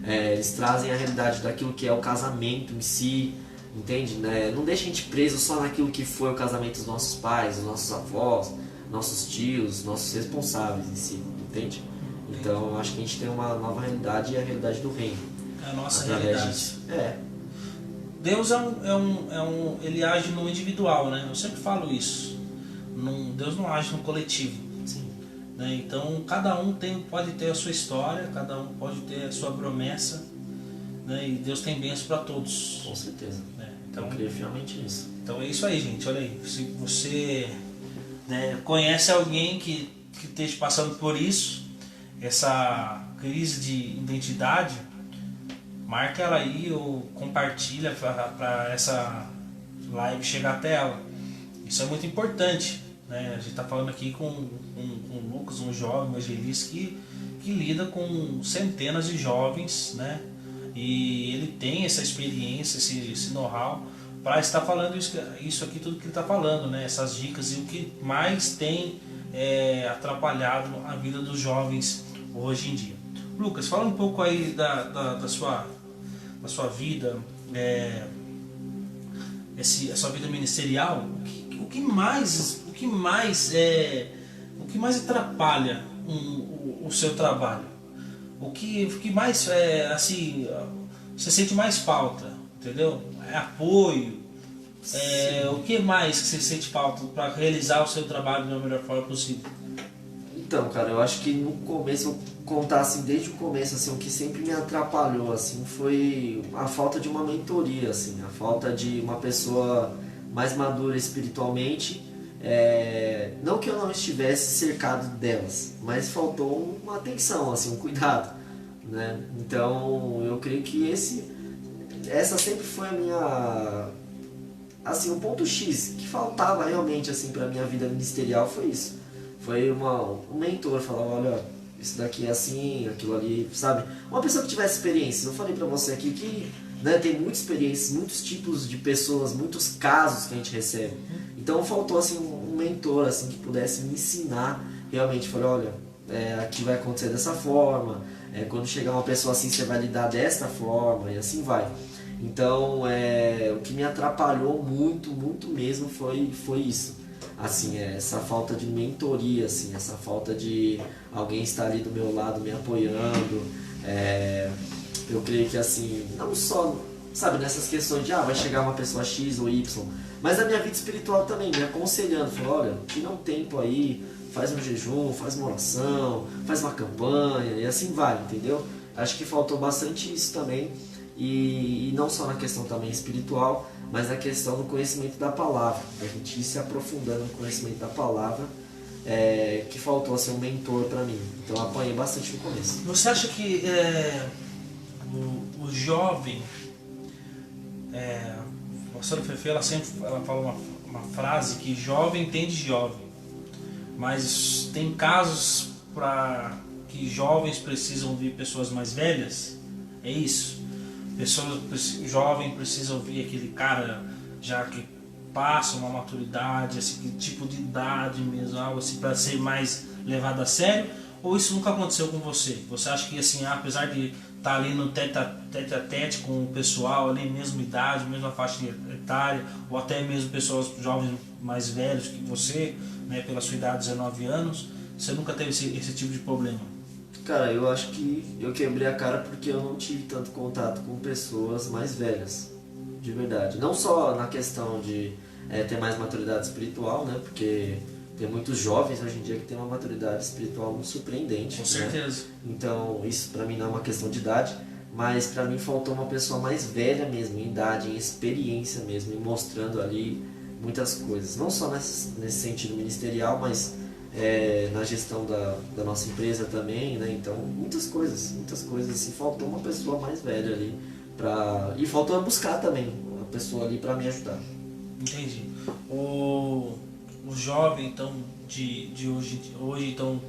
eles trazem a realidade daquilo que é o casamento em si, entende? Não deixa a gente preso só naquilo que foi o casamento dos nossos pais, dos nossos avós, nossos tios, nossos responsáveis em si, entende? Então eu acho que a gente tem uma nova realidade, e a realidade do reino. É a nossa realidade. Disso. Deus ele age no individual, né? Eu sempre falo isso. Deus não age no coletivo. Sim. Né? Então cada um pode ter a sua história, cada um pode ter a sua promessa, né? E Deus tem bênção para todos. Com certeza. Né? Então, eu creio fielmente nisso. Então é isso aí, gente. Olha aí. Se você conhece alguém que esteja passando por isso, essa crise de identidade, marca ela aí ou compartilha para essa live chegar até ela. Isso é muito importante, né? A gente está falando aqui com o Lucas, um jovem evangelista que lida com centenas de jovens, né? E ele tem essa experiência, esse know-how para estar falando isso aqui, tudo que ele está falando, né? Essas dicas e o que mais tem atrapalhado a vida dos jovens hoje em dia. Lucas, fala um pouco aí da sua vida, a sua vida ministerial. O que mais atrapalha o seu trabalho? O que mais assim você sente mais falta, entendeu? É apoio. O que mais que você sente falta para realizar o seu trabalho da melhor forma possível? Então, cara, eu acho que no começo, eu contar assim, desde o começo, assim, o que sempre me atrapalhou, assim, foi a falta de uma mentoria, assim, a falta de uma pessoa mais madura espiritualmente. Não que eu não estivesse cercado delas, mas faltou uma atenção, assim, um cuidado, né? Então, eu creio que essa sempre foi a minha, assim, um ponto X que faltava realmente, assim, para minha vida ministerial foi isso. Foi um mentor falar, olha, isso daqui é assim, aquilo ali, sabe? Uma pessoa que tivesse experiência. Eu falei pra você aqui que tem muita experiência, muitos tipos de pessoas, muitos casos que a gente recebe. Então faltou assim um mentor assim que pudesse me ensinar realmente. Falei, olha, aqui vai acontecer dessa forma, quando chegar uma pessoa assim você vai lidar desta forma e assim vai. Então o que me atrapalhou muito, muito mesmo foi isso. Assim, essa falta de mentoria, assim, essa falta de alguém estar ali do meu lado me apoiando. Eu creio que assim, não só, sabe, nessas questões de vai chegar uma pessoa X ou Y, mas na minha vida espiritual também, me aconselhando, falando, olha, tira um tempo aí, faz um jejum, faz uma oração, faz uma campanha e assim vai, entendeu? Acho que faltou bastante isso também, e não só na questão também espiritual, mas na questão do conhecimento da palavra, a gente ir se aprofundando no conhecimento da palavra, que faltou assim, um mentor pra mim. Então eu apanhei bastante no começo. Você acha que o jovem, a professora Fefe, ela fala uma frase que jovem entende jovem, mas tem casos para que jovens precisam ouvir pessoas mais velhas? É isso? Jovem precisa ouvir aquele cara já que passa uma maturidade, assim, que tipo de idade mesmo, algo assim, para ser mais levado a sério? Ou isso nunca aconteceu com você? Você acha que assim, apesar de estar ali no tete a tete com o pessoal ali, mesma idade, mesma faixa etária, ou até mesmo pessoas jovens mais velhos que você, né, pela sua idade, 19 anos, você nunca teve esse tipo de problema? Cara, eu acho que eu quebrei a cara porque eu não tive tanto contato com pessoas mais velhas, de verdade. Não só na questão de ter mais maturidade espiritual, né? Porque tem muitos jovens hoje em dia que têm uma maturidade espiritual muito surpreendente. Com certeza. Né? Então, isso pra mim não é uma questão de idade, mas pra mim faltou uma pessoa mais velha mesmo, em idade, em experiência mesmo, e mostrando ali muitas coisas. Não só nesse sentido ministerial, mas na gestão da nossa empresa também, né? Então, muitas coisas assim, faltou uma pessoa mais velha ali e faltou eu buscar também uma pessoa ali para me ajudar. Entendi. O jovem então de hoje então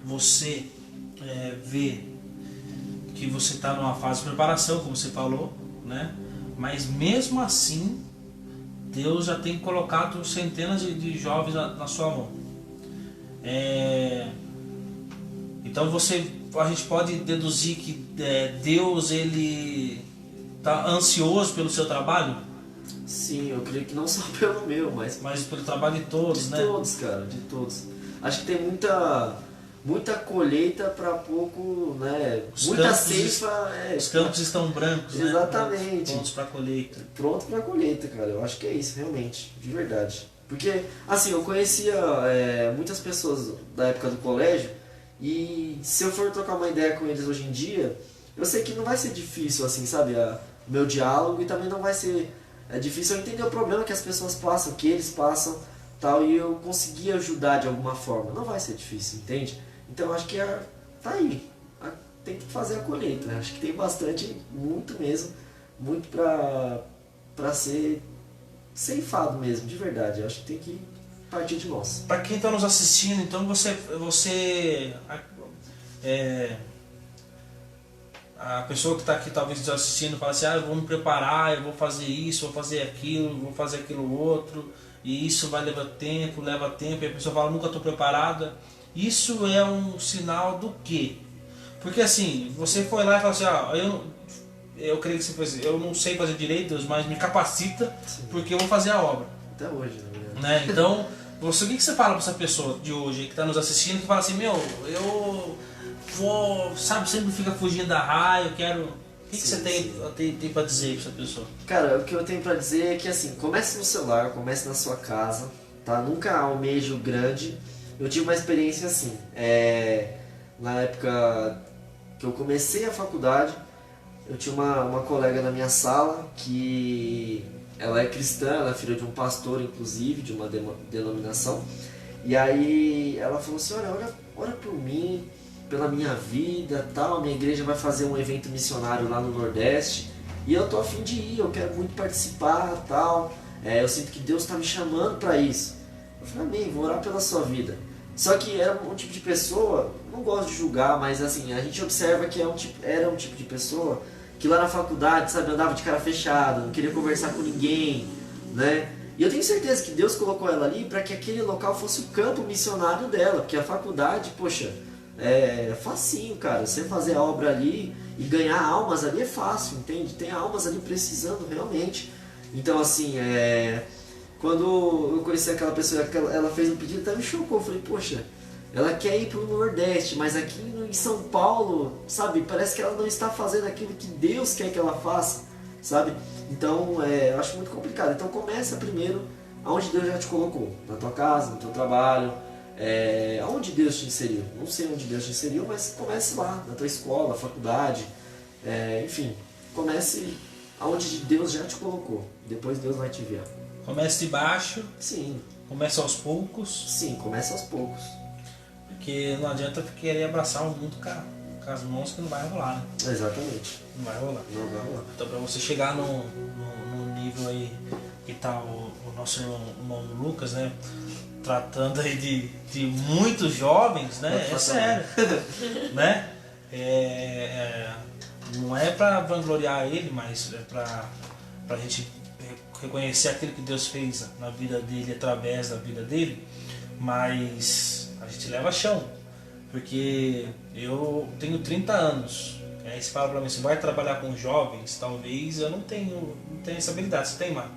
você vê que você está numa fase de preparação, como você falou, né? Mas mesmo assim Deus já tem colocado centenas de jovens na sua mão. Então a gente pode deduzir que Deus ele está ansioso pelo seu trabalho? Sim, eu creio que não só pelo meu, mas pelo trabalho de todos, né? De todos, cara, de todos. Acho que tem muita colheita para pouco, né? Muita ceifa. Os campos estão brancos, exatamente. Né? Prontos para colheita. Pronto para colheita, cara. Eu acho que é isso, realmente, de verdade. Porque, assim, eu conhecia muitas pessoas da época do colégio e se eu for trocar uma ideia com eles hoje em dia, eu sei que não vai ser difícil, assim, sabe, o meu diálogo, e também não vai ser difícil eu entender o problema que as pessoas passam, que eles passam, tal, e eu conseguir ajudar de alguma forma. Não vai ser difícil, entende? Então eu acho que tá aí, tem que fazer a colheita, né? Acho que tem bastante, muito mesmo, muito pra ser ceifado mesmo, de verdade. Eu acho que tem que partir de nós. Para quem está nos assistindo, então a pessoa que está aqui talvez nos assistindo fala assim, eu vou me preparar, eu vou fazer isso, vou fazer aquilo outro, e isso vai levar tempo, e a pessoa fala, nunca estou preparada. Isso é um sinal do quê? Porque assim, você foi lá e falou assim, eu creio que você fez, eu não sei fazer direito, Deus, mas me capacita, sim, porque eu vou fazer a obra. Até hoje, na verdade. Né? Então, o que você fala para essa pessoa de hoje que está nos assistindo, que fala assim, eu vou, sabe, sempre fica fugindo da raia, eu quero... O que você tem para dizer para essa pessoa? Cara, o que eu tenho para dizer é que assim, comece no celular, comece na sua casa, tá? Nunca almeje o grande. Eu tive uma experiência assim, na época que eu comecei a faculdade, eu tinha uma colega na minha sala que ela é cristã, ela é filha de um pastor, inclusive, de uma denominação. E aí ela falou assim, ora por mim, pela minha vida, tal, minha igreja vai fazer um evento missionário lá no Nordeste e eu tô a fim de ir, eu quero muito participar, tal. Eu sinto que Deus está me chamando para isso. Eu falei, amém, vou orar pela sua vida. Só que era um tipo de pessoa, não gosto de julgar, mas assim, a gente observa que era um tipo de pessoa que lá na faculdade, sabe, andava de cara fechada, não queria conversar com ninguém, né? E eu tenho certeza que Deus colocou ela ali para que aquele local fosse o campo missionário dela, porque a faculdade, poxa, é facinho, cara, você fazer a obra ali e ganhar almas ali é fácil, entende? Tem almas ali precisando realmente. Então assim, quando eu conheci aquela pessoa, ela fez um pedido, até me chocou, eu falei, poxa, ela quer ir para o Nordeste, mas aqui em São Paulo, sabe, parece que ela não está fazendo aquilo que Deus quer que ela faça, sabe? Então, eu acho muito complicado. Então começa primeiro aonde Deus já te colocou, na tua casa, no teu trabalho, aonde Deus te inseriu. Não sei onde Deus te inseriu, mas comece lá, na tua escola, faculdade, enfim, comece aonde Deus já te colocou, depois Deus vai te enviar. Comece de baixo, Sim, comece aos poucos, sim, começa aos poucos. porque não adianta querer abraçar o mundo com as mãos que não vai rolar, né? Exatamente. Não vai rolar. Não vai rolar. Então para você chegar no nível aí que tá o nosso irmão Lucas, né? Tratando aí de muitos jovens, né? É sério. Né? Não é para vangloriar ele, mas é pra gente reconhecer aquilo que Deus fez na vida dele, através da vida dele, mas a gente leva chão, porque eu tenho 30 anos, aí você fala pra mim, você vai trabalhar com jovens, talvez eu não tenho essa habilidade, você tem, Mar?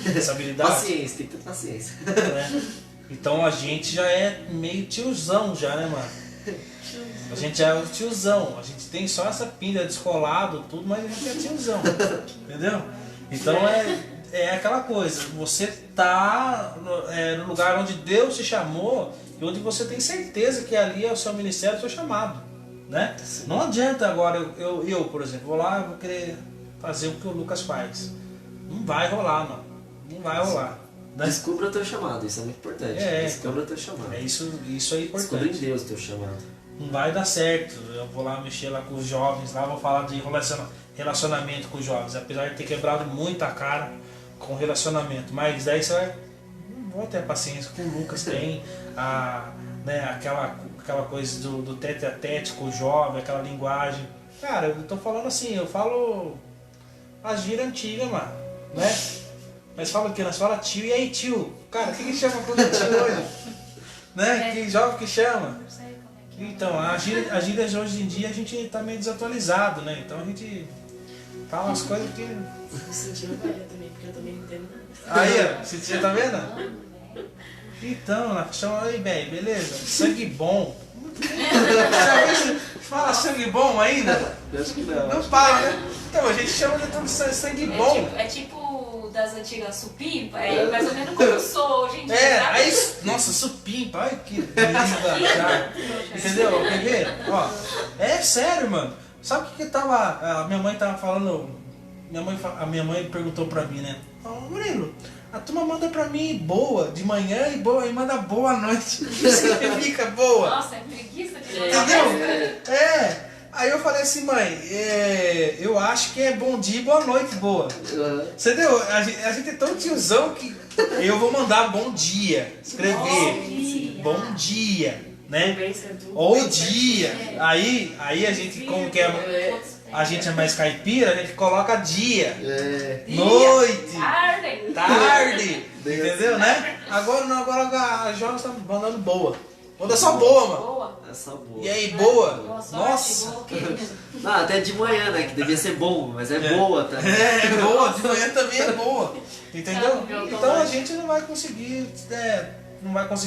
Essa habilidade? Paciência, tem que ter paciência. Né? Então a gente já é meio tiozão já, né, mano? A gente já é o tiozão, a gente tem só essa pinta descolado, tudo, mas a gente é tiozão, entendeu? Então é aquela coisa, você tá no lugar onde Deus te chamou e onde você tem certeza que ali é o seu ministério, o seu chamado, né? Não adianta agora, eu, por exemplo, vou lá e vou querer fazer o que o Lucas faz. Não vai rolar, mano. Não vai rolar. Né? Descubra o teu chamado, isso é muito importante. Descubra o teu chamado. Isso é importante. Descubra em Deus o teu chamado. Não vai dar certo. Eu vou lá mexer lá com os jovens, lá vou falar de relacionamento com os jovens, apesar de ter quebrado muito a cara com relacionamento, mas daí você vai, não vou ter paciência com o Lucas, tem né, aquela coisa do tete a tete com o jovem, aquela linguagem. Cara, eu tô falando assim, eu falo a gíria antiga, mano, né? Mas fala o que? Nós fala tio, e aí tio? Cara, o que chama quando é tio hoje? Né? Que jovem que chama? Não sei como é que é. Então, as gírias de hoje em dia a gente tá meio desatualizado, né? Então a gente fala umas coisas que... Eu senti na Bahia também, porque eu também não entendo nada. Aí, ó, você tá vendo? Então, nós chamamos aí, velho, beleza? Sangue bom. Fala sangue bom ainda? Acho que não. Não para, né? Então, a gente chama de tudo sangue bom. É tipo das antigas supimpa, é mais ou menos como eu sou hoje em dia. sabe? Aí, nossa, supimpa, ai que linda, cara. Entendeu? Quer ver? Ó, é sério, mano. Sabe o que tava. A minha mãe tava falando. A minha mãe perguntou pra mim, né? Ó, Murilo, a turma manda pra mim boa de manhã e boa e manda boa à noite. O que significa boa? Nossa, é preguiça de Entendeu? Aí eu falei assim, mãe, eu acho que é bom dia e boa noite boa. Você entendeu? A gente é tão tiozão que eu vou mandar bom dia, escrever bom dia, né? Ou dia. Aí a gente, como que é, a gente é mais caipira, a gente coloca dia, noite, tarde, entendeu, né? Agora a jovem está mandando boa. Manda só boa, mano. Boa. Essa boa. E aí, boa? Boa sorte, Nossa. boa o quê? Não, até de manhã, né? Que devia ser bom, mas é boa também. É boa, de manhã também é boa. Entendeu? Não, Então a gente não vai conseguir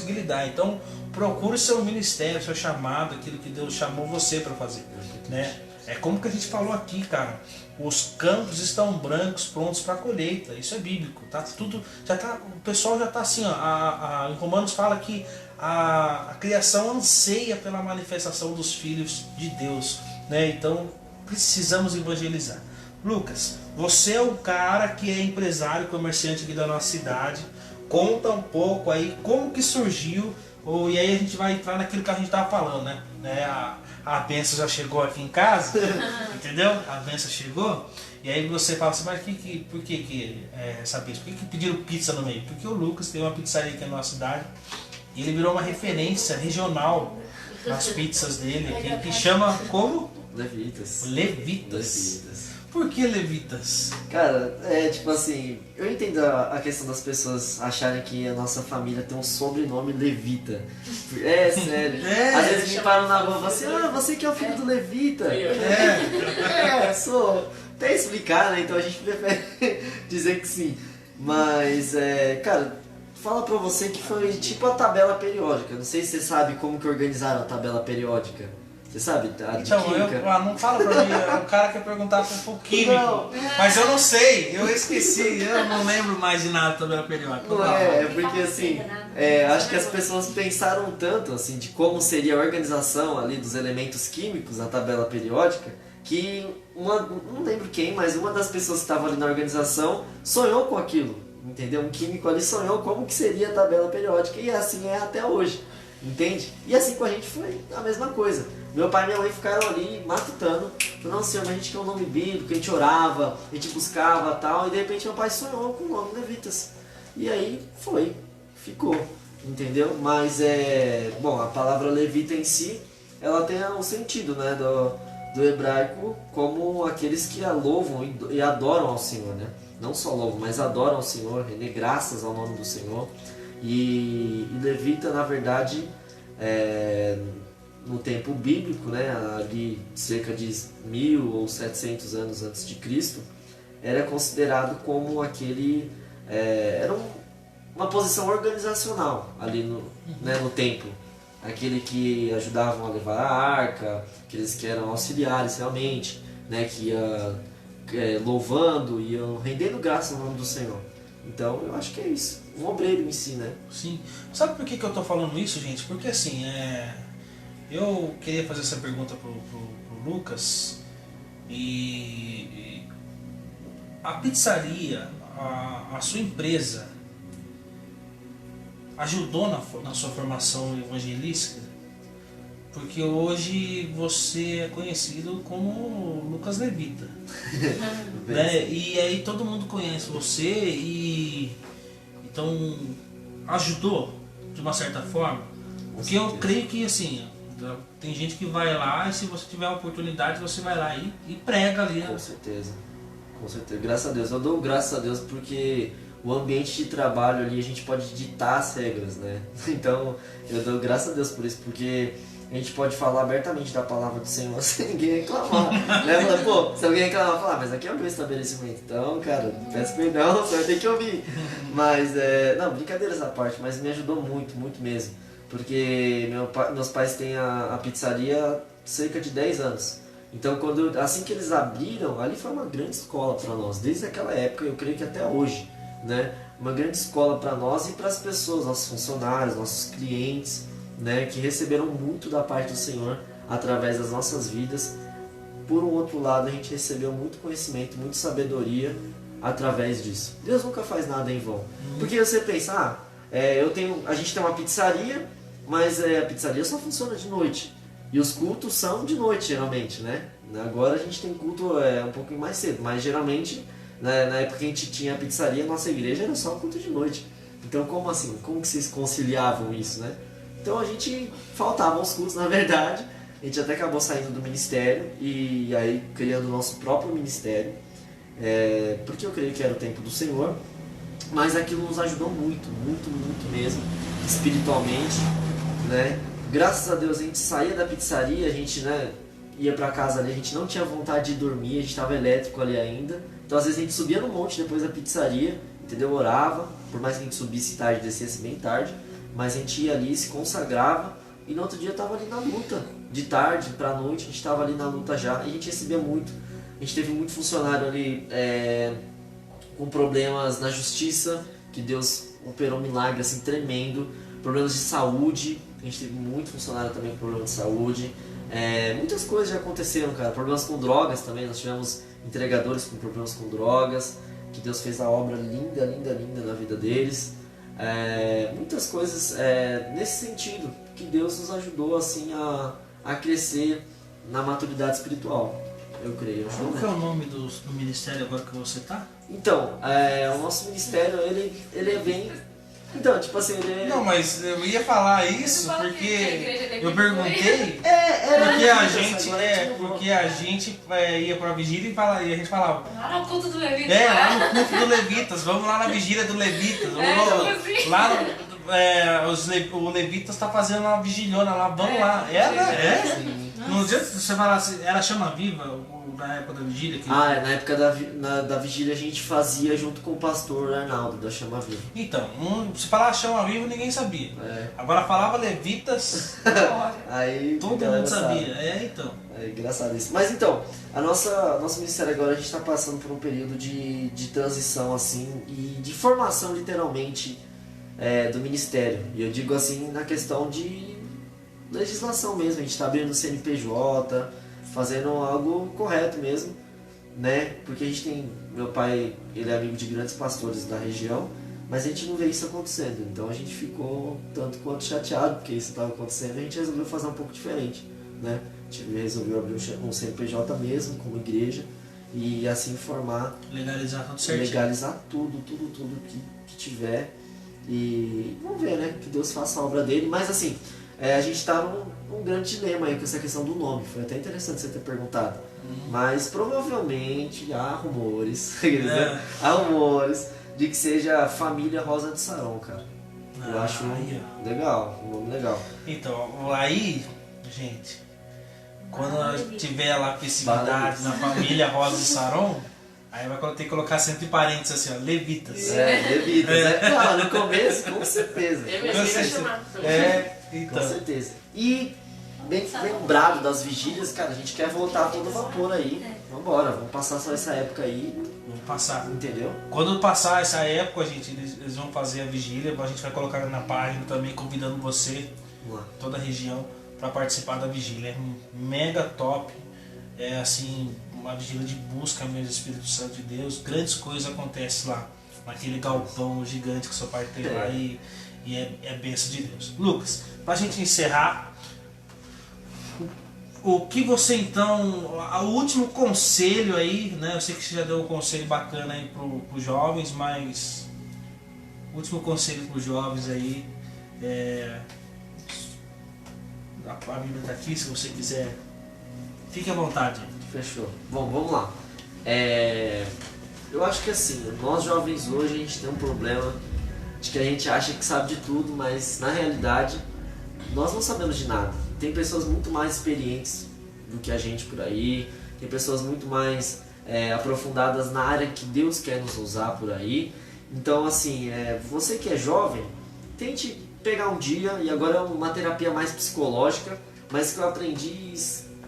lidar. Então procure o seu ministério, o seu chamado, aquilo que Deus chamou você para fazer, né? É como que a gente falou aqui, cara. Os campos estão brancos, prontos para colheita. Isso é bíblico, tá? Tudo já tá. O pessoal já tá assim, ó. Em Romanos fala que a criação anseia pela manifestação dos filhos de Deus, né? Então precisamos evangelizar. Lucas, você é o cara que é empresário, comerciante aqui da nossa cidade. Conta um pouco aí como que surgiu, e aí a gente vai entrar naquilo que a gente estava falando, né? A benção já chegou aqui em casa, entendeu? A benção chegou, e aí você fala assim, mas por que essa benção? Por que pediram pizza no meio? Porque o Lucas tem uma pizzaria aqui na nossa cidade, e ele virou uma referência regional nas pizzas dele aqui, que chama como? Levitas. Levitas. Por que Levitas? Cara, tipo assim, eu entendo a questão das pessoas acharem que a nossa família tem um sobrenome Levita. É sério. Às vezes me param na rua e falam assim, você que é o filho do Levita. Sou. Até explicar, né? Então a gente prefere dizer que sim. Mas, cara, fala pra você que foi tipo a tabela periódica. Não sei se você sabe como que organizaram a tabela periódica. Você sabe? A de Então, química. não fala pra mim, o cara quer perguntar pro químico. Não. Mas eu não sei, eu esqueci, eu não lembro mais de nada da tabela periódica. Não porque assim, acho que as pessoas pensaram tanto assim de como seria a organização ali dos elementos químicos na tabela periódica, que não lembro quem, mas uma das pessoas que estava ali na organização sonhou com aquilo, entendeu? Um químico ali sonhou como que seria a tabela periódica e assim é até hoje, entende? E assim com a gente foi a mesma coisa. Meu pai e minha mãe ficaram ali matutando, falando, não, senhor, mas a gente quer um nome bíblico, a gente orava, a gente buscava tal, e de repente meu pai sonhou com o nome Levitas. E aí ficou, entendeu? Mas bom, a palavra levita em si, ela tem um sentido, né, do hebraico como aqueles que a louvam e adoram ao Senhor, né? Não só louvam, mas adoram ao Senhor, rendem graças ao nome do Senhor. E levita, na verdade, no tempo bíblico, né, ali cerca de 1000 ou 700 anos antes de Cristo, era considerado como aquele... era uma posição organizacional ali no templo. Aquele que ajudavam a levar a arca, aqueles que eram auxiliares realmente, né, que ia louvando, iam rendendo graça no nome do Senhor. Então eu acho que é isso, um obreiro em si, né? Sim. Sabe por que eu tô falando isso, gente? Porque assim, eu queria fazer essa pergunta pro Lucas, e a pizzaria, a sua empresa, ajudou na sua formação evangelística? Porque hoje você é conhecido como Lucas Levita. Né? E aí todo mundo conhece você e então ajudou de uma certa forma. Porque eu creio que assim, tem gente que vai lá e se você tiver a oportunidade você vai lá e prega ali. Com certeza. Com certeza. Graças a Deus. Eu dou graças a Deus porque o ambiente de trabalho ali a gente pode ditar as regras, né? Então eu dou graças a Deus por isso, porque a gente pode falar abertamente da palavra do Senhor sem ninguém reclamar, né? Fala, pô, se alguém reclamar, falar, mas aqui é o meu estabelecimento, então, cara, peço perdão, você vai ter que ouvir. Mas, não, brincadeiras à parte, mas me ajudou muito, muito mesmo, porque meus pais têm a pizzaria há cerca de 10 anos. Então, assim que eles abriram, ali foi uma grande escola para nós, desde aquela época, eu creio que até hoje, né? Uma grande escola para nós e para as pessoas, nossos funcionários, nossos clientes, né, que receberam muito da parte do Senhor através das nossas vidas. Por um outro lado, a gente recebeu muito conhecimento, muita sabedoria através disso. Deus nunca faz nada em vão. Porque você pensa, a gente tem uma pizzaria, mas a pizzaria só funciona de noite. E os cultos são de noite, geralmente, né? Agora a gente tem culto um pouquinho mais cedo, mas geralmente, na época que a gente tinha a pizzaria, nossa igreja era só culto de noite. Então, como assim? Como que vocês conciliavam isso, né? Então a gente faltava aos cultos, na verdade. A gente até acabou saindo do ministério e aí criando o nosso próprio ministério, porque eu creio que era o tempo do Senhor. Mas aquilo nos ajudou muito, muito, muito mesmo, espiritualmente, né? Graças a Deus a gente saía da pizzaria, a gente, né, ia pra casa ali, a gente não tinha vontade de dormir, a gente estava elétrico ali ainda. Então às vezes a gente subia no monte depois da pizzaria, entendeu? Orava, por mais que a gente subisse tarde, descesse bem tarde. Mas a gente ia ali, se consagrava e no outro dia estava ali na luta, de tarde para noite, a gente estava ali na luta já e a gente recebia muito. A gente teve muito funcionário ali com problemas na justiça, que Deus operou um milagre assim tremendo, problemas de saúde, a gente teve muito funcionário também com problemas de saúde. Muitas coisas já aconteceram, cara, problemas com drogas também, nós tivemos entregadores com problemas com drogas, que Deus fez a obra linda, linda, linda na vida deles. Muitas coisas nesse sentido que Deus nos ajudou assim a crescer na maturidade espiritual, eu creio. Qual que é o nome do ministério agora que você tá? Então, o nosso ministério ele é bem... Então, tipo assim, ele é... Não, mas eu ia falar isso Você fala que a igreja porque dele eu perguntei porque a gente ia pra vigília e a gente falava Lá no culto do Levita. lá no culto do Levitas, vamos lá na vigília do Levitas. Tipo assim. Lá o Levitas tá fazendo uma vigiliona lá, vamos lá. No dia que você falasse, era Chama Viva, na época da vigília? Na época da vigília a gente fazia junto com o pastor Arnaldo, da Chama Viva. Então, se falar Chama Viva ninguém sabia. Agora falava Levitas, Aí todo mundo sabia. Então. É engraçado isso. Mas então, nosso ministério agora a gente está passando por um período de transição assim e de formação literalmente do ministério. E eu digo assim na questão de legislação mesmo. A gente está abrindo o CNPJ, fazendo algo correto mesmo, né? Porque a gente tem, meu pai, ele é amigo de grandes pastores da região, mas a gente não vê isso acontecendo, então a gente ficou tanto quanto chateado porque isso estava acontecendo. A gente resolveu fazer um pouco diferente, né? A gente resolveu abrir um CNPJ mesmo, como igreja, e assim formar, Legalizar tudo certinho. legalizar tudo que tiver, e vamos ver, né? Que Deus faça a obra dele. Mas assim, a gente está num grande dilema aí com essa questão do nome. Foi até interessante você ter perguntado. Mas provavelmente há rumores, há rumores de que seja Família Rosa de Saron, cara. Eu acho legal, um nome legal. Então, aí, gente, quando tiver lá festividade na família Rosa de Saron, aí vai ter que colocar sempre parênteses assim, ó, levitas. Levitas, Claro, no começo, com certeza. Eu mesmo ia chamar. Então. Com certeza. E bem lembrado das vigílias, cara, a gente quer voltar a todo vapor aí. Vambora, vamos passar só essa época aí, Vamos passar. entendeu? Quando passar essa época, gente, eles vão fazer a vigília, a gente vai colocar na página também, convidando você, Vamos lá. toda a região, para participar da vigília. É mega top, é assim, uma vigília de busca mesmo do Espírito Santo de Deus. Grandes coisas acontecem lá, naquele galpão gigante que seu pai tem lá, e é bênção de Deus. Lucas, pra gente encerrar, o que você então, o último conselho aí, né? Eu sei que você já deu um conselho bacana aí pros jovens, mas o último conselho pros jovens aí, a Bíblia está aqui, se você quiser, fique à vontade. Fechou. Bom, vamos lá. Eu acho que assim, nós jovens hoje a gente tem um problema de que a gente acha que sabe de tudo, mas na realidade nós não sabemos de nada. Tem pessoas muito mais experientes do que a gente por aí, tem pessoas muito mais aprofundadas na área que Deus quer nos usar por aí. Então assim, você que é jovem, tente pegar um dia, e agora é uma terapia mais psicológica, mas que eu aprendi e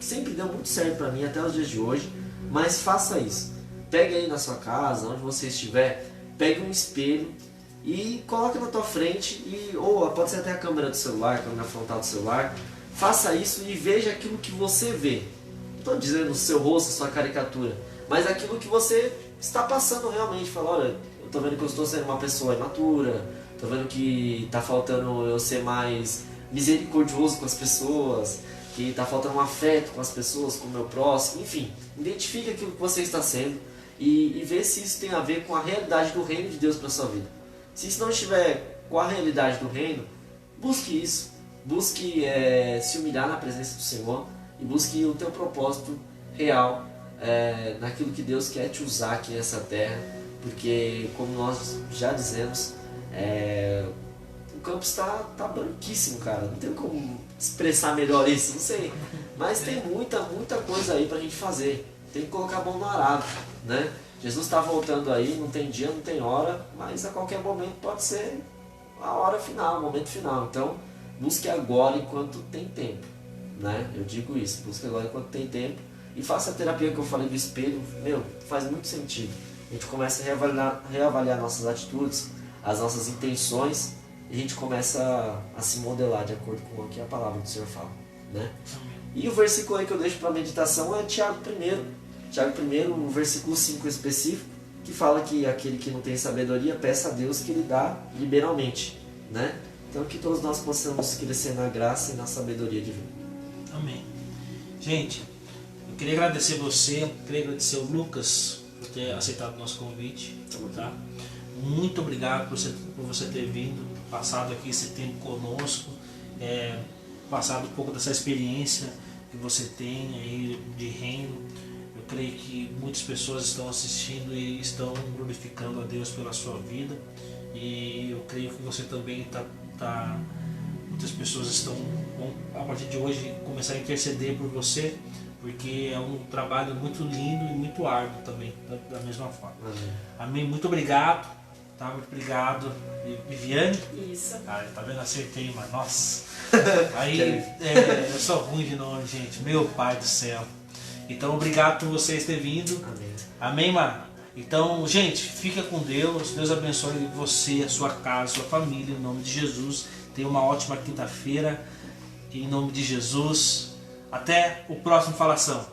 sempre deu muito certo pra mim até os dias de hoje. Mas faça isso. Pegue aí na sua casa, onde você estiver, pegue um espelho e coloque na tua frente, ou pode ser até a câmera do celular, a câmera frontal do celular. Faça isso e veja aquilo que você vê. Não estou dizendo o seu rosto, a sua caricatura, mas aquilo que você está passando realmente. Fala, olha, eu estou vendo que eu estou sendo uma pessoa imatura, estou vendo que está faltando eu ser mais misericordioso com as pessoas, que está faltando um afeto com as pessoas, com o meu próximo. Enfim, identifique aquilo que você está sendo e vê se isso tem a ver com a realidade do reino de Deus para a sua vida. Se isso não estiver com a realidade do reino, busque isso. Busque se humilhar na presença do Senhor e busque o teu propósito real naquilo que Deus quer te usar aqui nessa terra, porque como nós já dizemos, o campo está branquíssimo, cara. Não tem como expressar melhor isso, não sei, mas tem muita coisa aí pra gente fazer. Tem que colocar a mão no arado, né? Jesus está voltando aí, não tem dia, não tem hora, mas a qualquer momento pode ser a hora final, o momento final. Então busque agora enquanto tem tempo, né? Eu digo isso, busque agora enquanto tem tempo e faça a terapia que eu falei do espelho. Faz muito sentido. A gente começa a reavaliar nossas atitudes, as nossas intenções, e a gente começa a se modelar de acordo com o que a palavra do Senhor fala, né? E o versículo aí que eu deixo para meditação é Tiago 1, o versículo 5 específico, que fala que aquele que não tem sabedoria, peça a Deus que lhe dá liberalmente, né? Então que todos nós possamos crescer na graça e na sabedoria divina. Amém. Gente, eu queria agradecer você, queria agradecer o Lucas por ter aceitado o nosso convite, tá? Muito obrigado por você ter vindo, passado aqui esse tempo conosco, passado um pouco dessa experiência que você tem aí de reino. Eu creio que muitas pessoas estão assistindo e estão glorificando a Deus pela sua vida, e eu creio que você também muitas pessoas vão a partir de hoje começar a interceder por você, porque é um trabalho muito lindo e muito árduo também, da mesma forma. Amém. Muito obrigado, tá? Muito obrigado. Viviane? Isso. Tá vendo? Acertei, mas nossa. Aí, eu sou ruim de nome, gente. Meu pai do céu. Então, obrigado por vocês terem vindo. Amém. Amém, mano? Então, gente, fica com Deus. Deus abençoe você, a sua casa, a sua família, em nome de Jesus. Tenha uma ótima quinta-feira, em nome de Jesus. Até o próximo Falação.